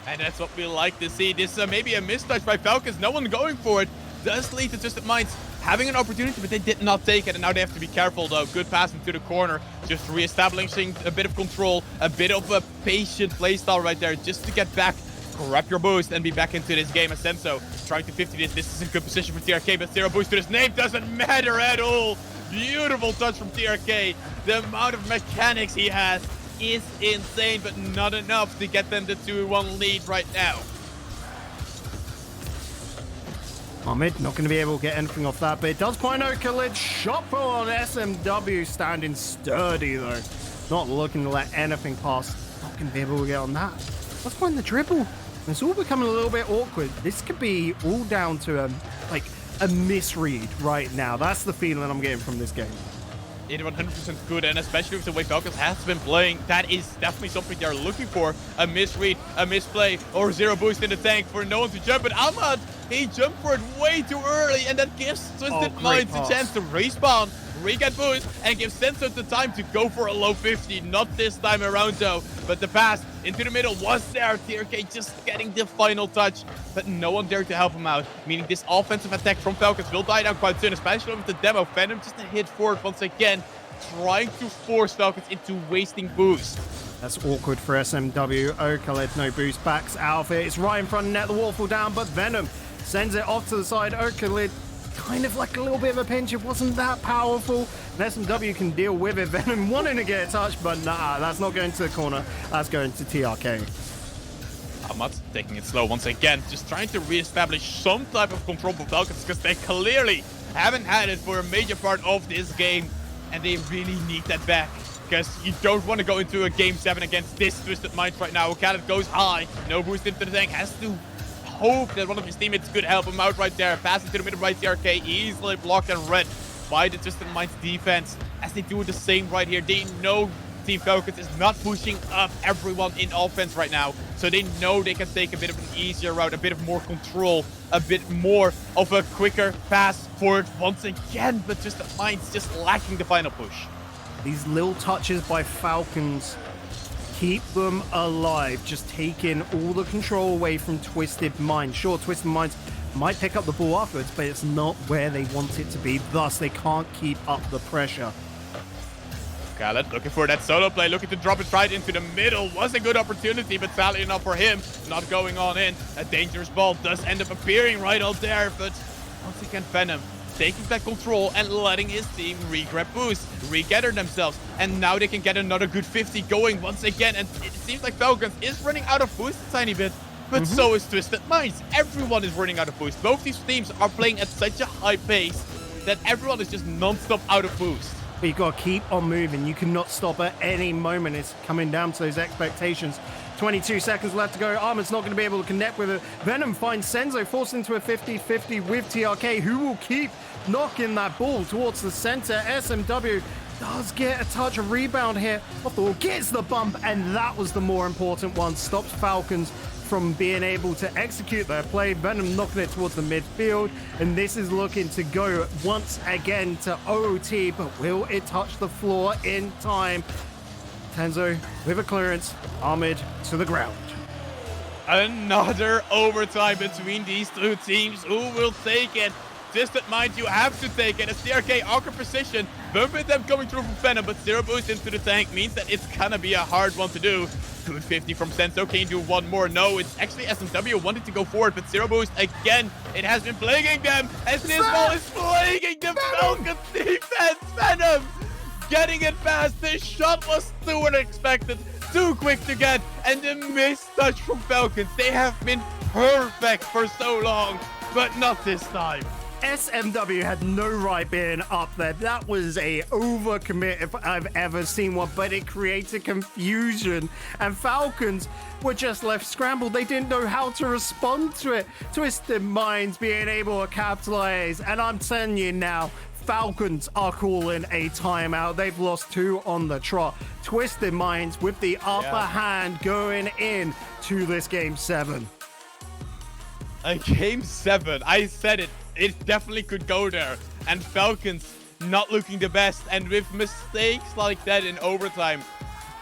S2: And that's what we like to see. This maybe a mistouch by Falcons. No one going for it. Does lead to Twisted Minds having an opportunity, but they did not take it. And now they have to be careful, though. Good pass into the corner. Just re-establishing a bit of control, a bit of a patient playstyle right there, just to get back, grab your boost, and be back into this game. Asenso trying to 50 this. This is a good position for TRK, but 0 boost to his name doesn't matter at all. Beautiful touch from TRK. The amount of mechanics he has is insane, but not enough to get them the 2-1 lead right now.
S1: Ahmed not going to be able to get anything off that, but it does point out Khalid. Shot pull on SMW, standing sturdy though. Not looking to let anything pass. Not going to be able to get on that. Let's find the dribble. It's all becoming a little bit awkward. This could be all down to like a misread right now. That's the feeling I'm getting from this game.
S2: It 100% good, and especially with the way Falcons has been playing, that is definitely something they're looking for. A misread, a misplay, or 0 boost in the tank for no one to jump. But Ahmad, he jumped for it way too early, and that gives Twisted Minds a chance to respawn, re-get boost, and gives Senso the time to go for a low 50. Not this time around, though. But the pass into the middle was there. TRK just getting the final touch, but no one dared to help him out, meaning this offensive attack from Falcons will die down quite soon, especially with the demo. Venom just a hit forward once again, trying to force Falcons into wasting boost.
S1: That's awkward for SMW. Oh, Khaled, no boost, backs out of it. It's right in front of net, the wall fall down, but Venom sends it off to the side. Oh, Khaled, kind of like a little bit of a pinch. It wasn't that powerful. And SMW can deal with it. Venom wanting to get a touch, but nah, that's not going to the corner. That's going to TRK.
S2: Ahmad taking it slow once again, just trying to re-establish some type of control for Falcons, because they clearly haven't had it for a major part of this game, and they really need that back, because you don't want to go into a game 7 against this Twisted Minds right now. Khaled goes high, no boost into the tank, has to hope that one of his teammates could help him out right there. Pass into the middle right, TRK easily blocked and read by the Twisted Minds defense, as they do the same right here. They know Team Falcons is not pushing up everyone in offense right now, so they know they can take a bit of an easier route, a bit of more control, a bit more of a quicker pass forward once again, but Twisted Minds just lacking the final push.
S1: These little touches by Falcons keep them alive, just taking all the control away from Twisted Minds. Sure, Twisted Minds might pick up the ball afterwards, but it's not where they want it to be. Thus, they can't keep up the pressure.
S2: Khaled looking for that solo play, looking to drop it right into the middle. Was a good opportunity, but sadly enough for him, not going on in. A dangerous ball does end up appearing right out there, but once again, Venom taking that control and letting his team re-grab boost, re-gather themselves, and now they can get another good 50 going once again. And it seems like Falcons is running out of boost a tiny bit, but so is Twisted Minds. Everyone is running out of boost. Both these teams are playing at such a high pace that everyone is just non-stop out of boost.
S1: But you've got to keep on moving. You cannot stop at any moment. It's coming down to those expectations. 22 seconds left to go. Armor's not going to be able to connect with it. Venom finds Senzo, forced into a 50-50 with TRK, who will keep knocking that ball towards the center. SMW does get a touch, a rebound here off the wall, gets the bump, and that was the more important one. Stops Falcons from being able to execute their play. Venom knocking it towards the midfield, and this is looking to go once again to OT, but will it touch the floor in time? Tenzo with a clearance, Ahmed to the ground.
S2: Another overtime between these two teams. Who will take it? Twisted Minds, you have to take it. A TRK awkward position. Bump with them coming through from Venom, but 0 boost into the tank means that it's gonna be a hard one to do. Good 50 from Senso. Can you do one more? No, it's actually SMW wanted to go forward, but 0 boost again. It has been plaguing them as this ball is plaguing the Falcons defense. Venom getting it past. This shot was too unexpected, too quick to get, and the missed touch from Falcons. They have been perfect for so long, but not this time.
S1: SMW had no right being up there. That was a overcommit if I've ever seen one, but it created confusion, and Falcons were just left scrambled. They didn't know how to respond to it. Twisted Minds being able to capitalize, and I'm telling you now, Falcons are calling a timeout. They've lost 2 on the trot. Twisted Minds with the upper hand going in to this game 7.
S2: Game 7, I said it. It definitely could go there. And Falcons not looking the best. And with mistakes like that in overtime,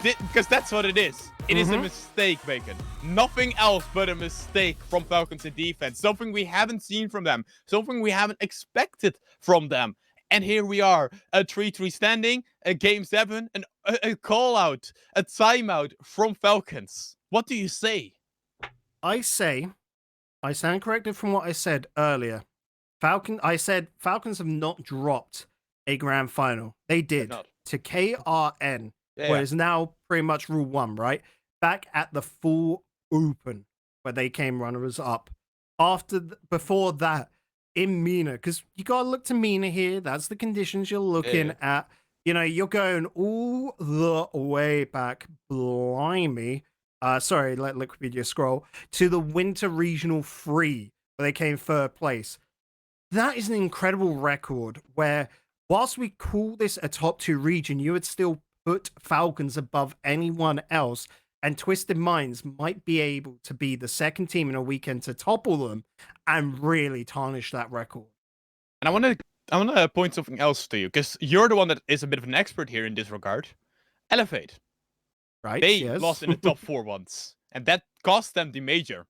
S2: because that's what it is. It is a mistake, Bacon. Nothing else but a mistake from Falcons in defense. Something we haven't seen from them. Something we haven't expected from them. And here we are, a 3-3 standing, a game 7, and a call-out, a timeout from Falcons. What do you say?
S1: I stand corrected from what I said earlier. I said Falcons have not dropped a grand final. They did to KRN, where it's now pretty much Rule 1, right? Back at the full open, where they came runners up. Before that, in MENA, because you gotta look to MENA here. That's the conditions you're looking at. You know, you're going all the way back, blimey. Sorry, let Wikipedia scroll to the Winter Regional 3, where they came 3rd place. That is an incredible record where, whilst we call this a top 2 region, you would still put Falcons above anyone else, and Twisted Minds might be able to be the second team in a weekend to topple them and really tarnish that record.
S2: And I want to point something else to you, because you're the one that is a bit of an expert here in this regard. Elevate.
S1: Right?
S2: They lost in the top 4 once, and that cost them the major.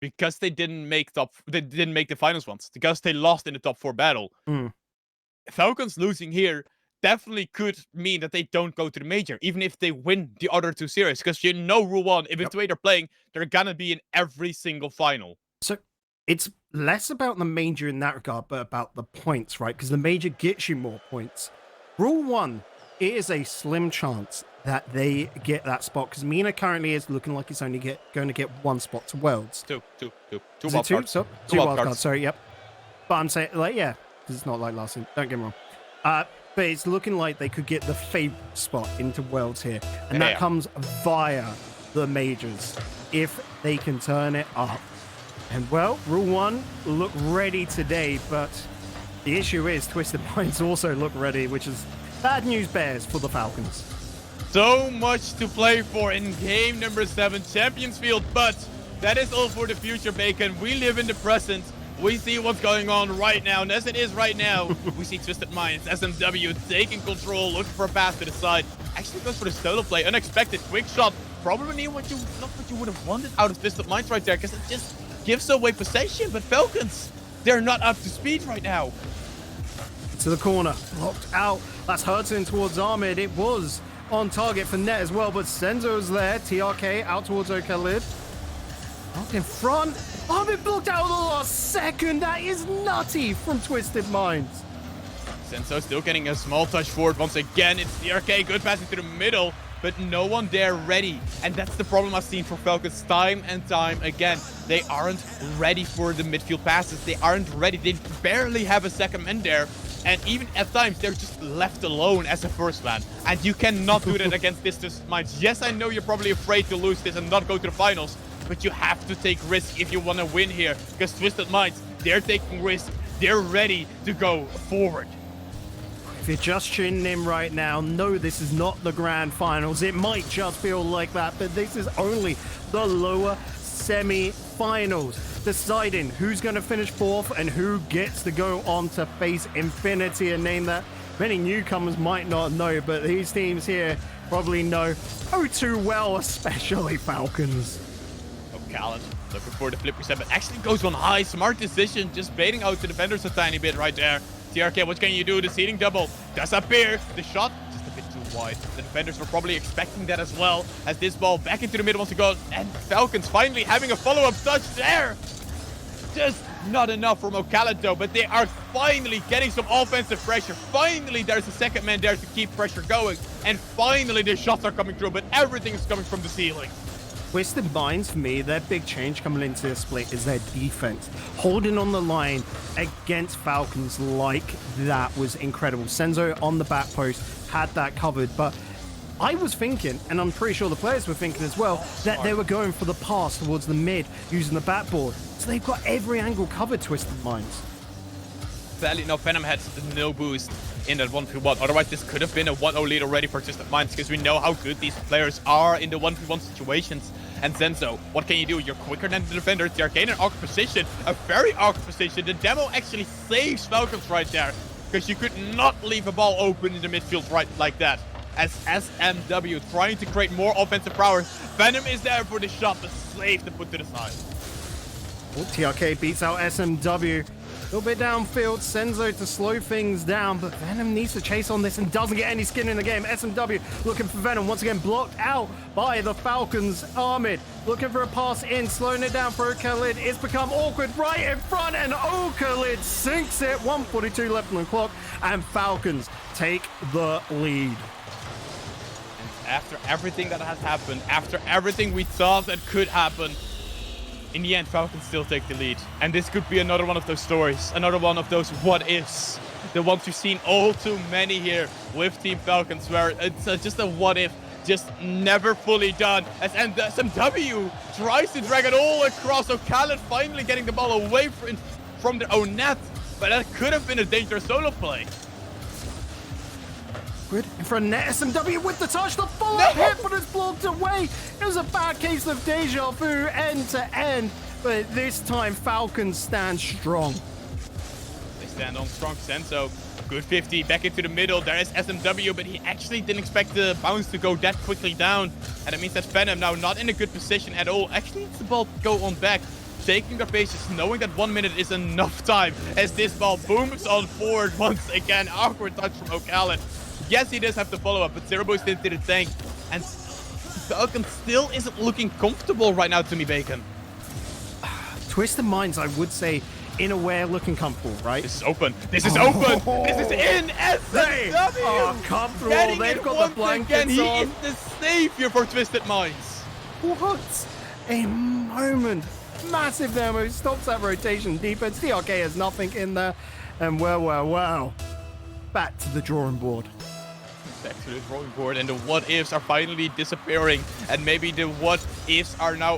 S2: Because they didn't make the finals once. Because they lost in the top 4 battle. Falcons losing here definitely could mean that they don't go to the major, even if they win the other 2 series. Because you know Rule 1, if it's the way they're playing, they're gonna be in every single final.
S1: So it's less about the major in that regard, but about the points, right? Because the major gets you more points. Rule 1, it is a slim chance that they get that spot, because MENA currently is looking like it's only going to get 1 spot to Worlds.
S2: Two
S1: wild
S2: cards.
S1: So, 2 wild cards, sorry, yep. But I'm saying, like, yeah, because it's not like last season, don't get me wrong. But it's looking like they could get the favorite spot into Worlds here. And that comes via the majors, if they can turn it up. And, well, Rule 1 look ready today, but the issue is Twisted Minds also look ready, which is bad news bears for the Falcons.
S2: So much to play for in game number 7, Champions Field, but that is all for the future, Bacon. We live in the present. We see what's going on right now, and as it is right now, we see Twisted Minds, SMW taking control, looking for a pass to the side. Actually goes for the solo play, unexpected, quick shot. Probably not what you would have wanted out of Twisted Minds right there, because it just gives away possession, but Falcons, they're not up to speed right now.
S1: To the corner, locked out. That's Hurton towards Ahmed. It was on target for net as well, but Senzo's there. TRK out towards O'Khalid. Out in front. Ahmed blocked out at the last second. That is nutty from Twisted Minds.
S2: Senzo still getting a small touch forward once again. It's TRK, good passing to the middle, but no one there ready. And that's the problem I've seen for Falcons time and time again. They aren't ready for the midfield passes. They aren't ready. They barely have a second man there. And even at times, they're just left alone as a first man. And you cannot do that against Twisted Minds. Yes, I know you're probably afraid to lose this and not go to the finals, but you have to take risks if you want to win here. Because Twisted Minds, they're taking risks. They're ready to go forward.
S1: If you're just tuning in right now, no, this is not the grand finals. It might just feel like that, but this is only the lower semi-finals, deciding who's going to finish 4th and who gets to go on to face Infinity, a name that many newcomers might not know, but these teams here probably know oh too well, especially Falcons.
S2: Oh, Khaled looking for the flip reset, but actually goes on high. Smart decision, just baiting out the defenders a tiny bit right there. TRK, what can you do? The seating double does appear. The shot just a bit too wide. The defenders were probably expecting that as well, as this ball back into the middle wants to go. And Falcons finally having a follow-up touch there. Just not enough from O'Khalid though, but they are finally getting some offensive pressure. Finally, there's a second man there to keep pressure going. And finally, the shots are coming through, but everything is coming from the ceiling.
S1: Twisted Minds, for me, their big change coming into this split is their defense. Holding on the line against Falcons like that was incredible. Senzo on the back post had that covered, but I was thinking, and I'm pretty sure the players were thinking as well, that they were going for the pass towards the mid using the backboard. So they've got every angle covered, Twisted Minds.
S2: sadly, no, Venom had no boost in that 1v1. Otherwise, this could have been a 1-0 lead already for Twisted Minds, because we know how good these players are in the 1v1 situations. And Zenzo, what can you do? You're quicker than the defenders. They're gaining an awkward position, a very awkward position. The demo actually saves Falcons right there, because you could not leave a ball open in the midfield right like that. As SMW trying to create more offensive power, Venom is there for the shot, but safe to put to the side.
S1: Well, TRK beats out SMW. A little bit downfield, Senzo to slow things down, but Venom needs to chase on this and doesn't get any skin in the game. SMW looking for Venom, once again blocked out by the Falcons. Armid looking for a pass in, slowing it down for Khalid. It's become awkward right in front, and Khalid sinks it. 1:42 left on the clock, and Falcons take the lead.
S2: After everything that has happened, after everything we thought that could happen, in the end, Falcons still take the lead. And this could be another one of those stories, another one of those what-ifs. The ones we've seen all too many here with Team Falcons, where it's just a what-if, just never fully done. As SMW tries to drag it all across, so Khaled finally getting the ball away from their own net. But that could have been a dangerous solo play.
S1: In front of net, SMW with the touch, the follow-up hit, but it's blocked away. It was a bad case of deja vu end to end, but this time Falcons stand strong.
S2: They stand on strong. Senso, good 50, back into the middle. There is SMW, but he actually didn't expect the bounce to go that quickly down. And it means that Venom now not in a good position at all. Actually needs the ball to go on back, taking their bases, knowing that 1 minute is enough time as this ball booms on forward once again. Awkward touch from O'Callaghan. Yes, he does have the follow-up, but Zero Boost into the tank. And Falcon still isn't looking comfortable right now to me, Bacon.
S1: Twisted Minds, I would say, in a way, looking comfortable, right?
S2: This is open. This is open. This is in SMW.
S1: They are comfortable.
S2: Getting
S1: They've got the blankets
S2: He
S1: on.
S2: is the savior for Twisted Minds.
S1: What a moment. Massive demo. Stops that rotation defense. TRK has nothing in there. And well. Back to the drawing board.
S2: Back to the drawing board, and the what-ifs are finally disappearing. And maybe the what-ifs are now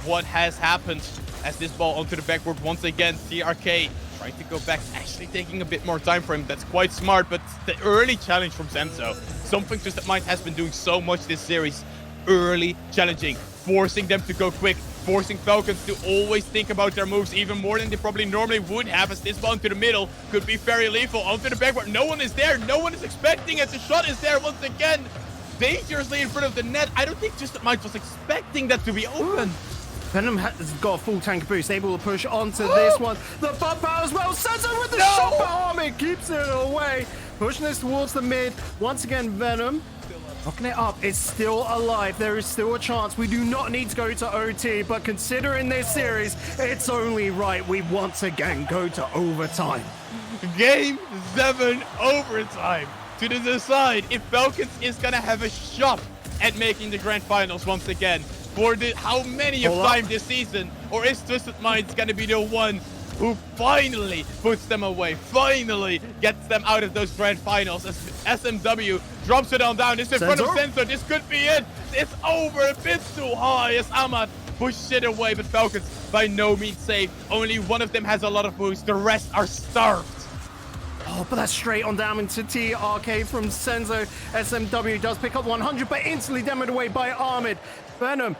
S2: what has happened. As this ball onto the backboard once again. TRK trying to go back, actually taking a bit more time for him. That's quite smart, but the early challenge from Zenzo. Something Twisted Mind has been doing so much this series. Early challenging, forcing them to go quick, forcing Falcons to always think about their moves even more than they probably normally would have, as this ball into the middle could be very lethal. Onto the backboard, no one is there, no one is expecting it. The shot is there once again, dangerously in front of the net. I don't think Twisted Mind was expecting that to be open.
S1: Venom has got a full tank boost, able to push onto this one. The bump out as well. Senzo with the shot, but Armin keeps it away. Pushing this towards the mid. Once again, Venom knocking it up. It's still alive. There is still a chance. We do not need to go to OT, but considering this series, it's only right we once again go to overtime.
S2: Game 7 overtime to decide if Falcons is going to have a shot at making the grand finals once again. For the how many of time this season, or is Twisted Minds gonna be the one who finally puts them away, finally gets them out of those grand finals? As SMW drops it on down, it's in front of Senso, this could be it. It's over, a bit too high as Ahmad pushes it away, but Falcons by no means safe. Only one of them has a lot of boost, the rest are starved.
S1: Oh, but that's straight on down into TRK from Senzo. SMW does pick up 100, but instantly demoed away by Armid. Venom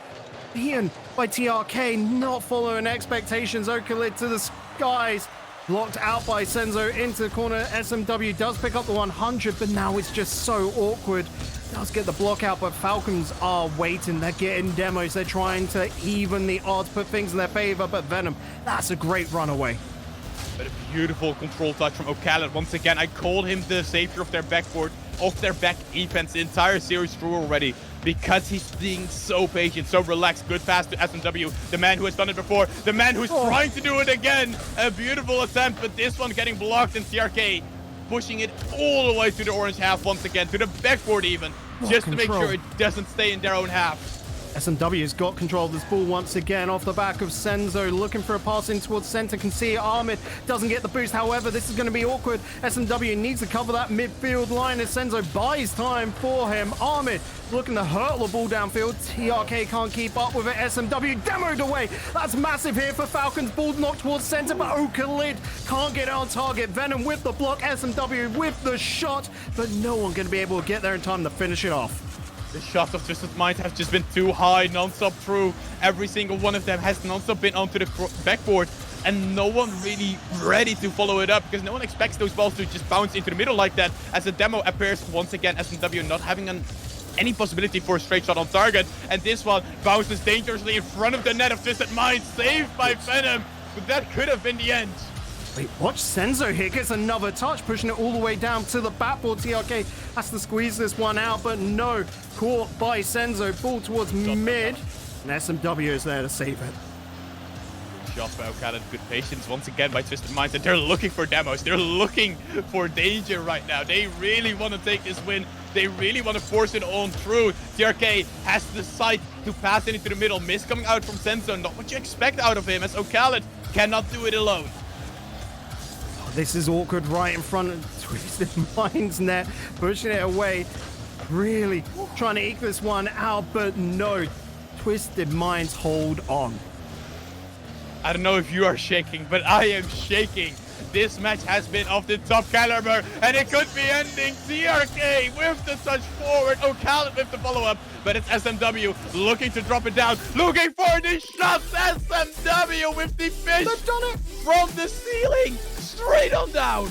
S1: beaten by TRK, not following expectations. Okalid to the skies. Blocked out by Senzo into the corner. SMW does pick up the 100, but now it's just so awkward. Does get the block out, but Falcons are waiting. They're getting demos. They're trying to even the odds, put things in their favor, but Venom, that's a great runaway.
S2: But a beautiful control touch from O'Callaghan. Once again, I called him the savior of their backboard, of their back defense the entire series through already, because he's being so patient, so relaxed. Good pass to SMW, the man who has done it before, the man who's trying to do it again. A beautiful attempt, but this one getting blocked, and TRK pushing it all the way to the orange half once again, to the backboard even, just to make sure it doesn't stay in their own half.
S1: SMW's got control of this ball once again off the back of Senzo, looking for a pass in towards center. Can see Ahmed doesn't get the boost. However, this is going to be awkward. SMW needs to cover that midfield line as Senzo buys time for him. Ahmed looking to hurtle the ball downfield. TRK can't keep up with it. SMW demoed away. That's massive here for Falcons. Ball knocked towards center, but Okalid can't get it on target. Venom with the block. SMW with the shot, but no one going to be able to get there in time to finish it off.
S2: The shots of Twisted Mind have just been too high, non-stop through. Every single one of them has non-stop been onto the backboard, and no one really ready to follow it up because no one expects those balls to just bounce into the middle like that. As the demo appears once again, SMW not having any possibility for a straight shot on target, and this one bounces dangerously in front of the net of Twisted Mind, saved by Venom, but that could have been the end.
S1: Wait, watch Senzo here, gets another touch, pushing it all the way down to the backboard. TRK has to squeeze this one out, but no, caught by Senzo. Ball towards mid, and SMW is there to save it.
S2: Shot by Okalid, good patience once again by Twisted Minds, and they're looking for demos. They're looking for danger right now. They really want to take this win. They really want to force it on through. TRK has the sight to pass it into the middle. Miss coming out from Senzo, not what you expect out of him, as Okalid cannot do it alone.
S1: This is awkward right in front of Twisted Minds net, pushing it away, really trying to eke this one out, but no, Twisted Minds hold on.
S2: I don't know if you are shaking, but I am shaking. This match has been of the top caliber, and it could be ending. TRK with the touch forward, Okalid with the follow-up, but it's SMW looking to drop it down, looking for the shots. SMW with the fish.
S1: They've done it
S2: from the ceiling, straight on down.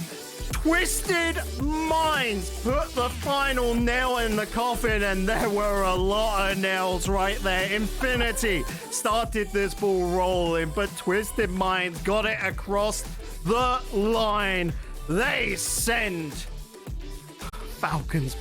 S1: Twisted Minds put the final nail in the coffin, and there were a lot of nails right there. Infinity started this ball rolling, but Twisted Minds got it across the line. They send Falcons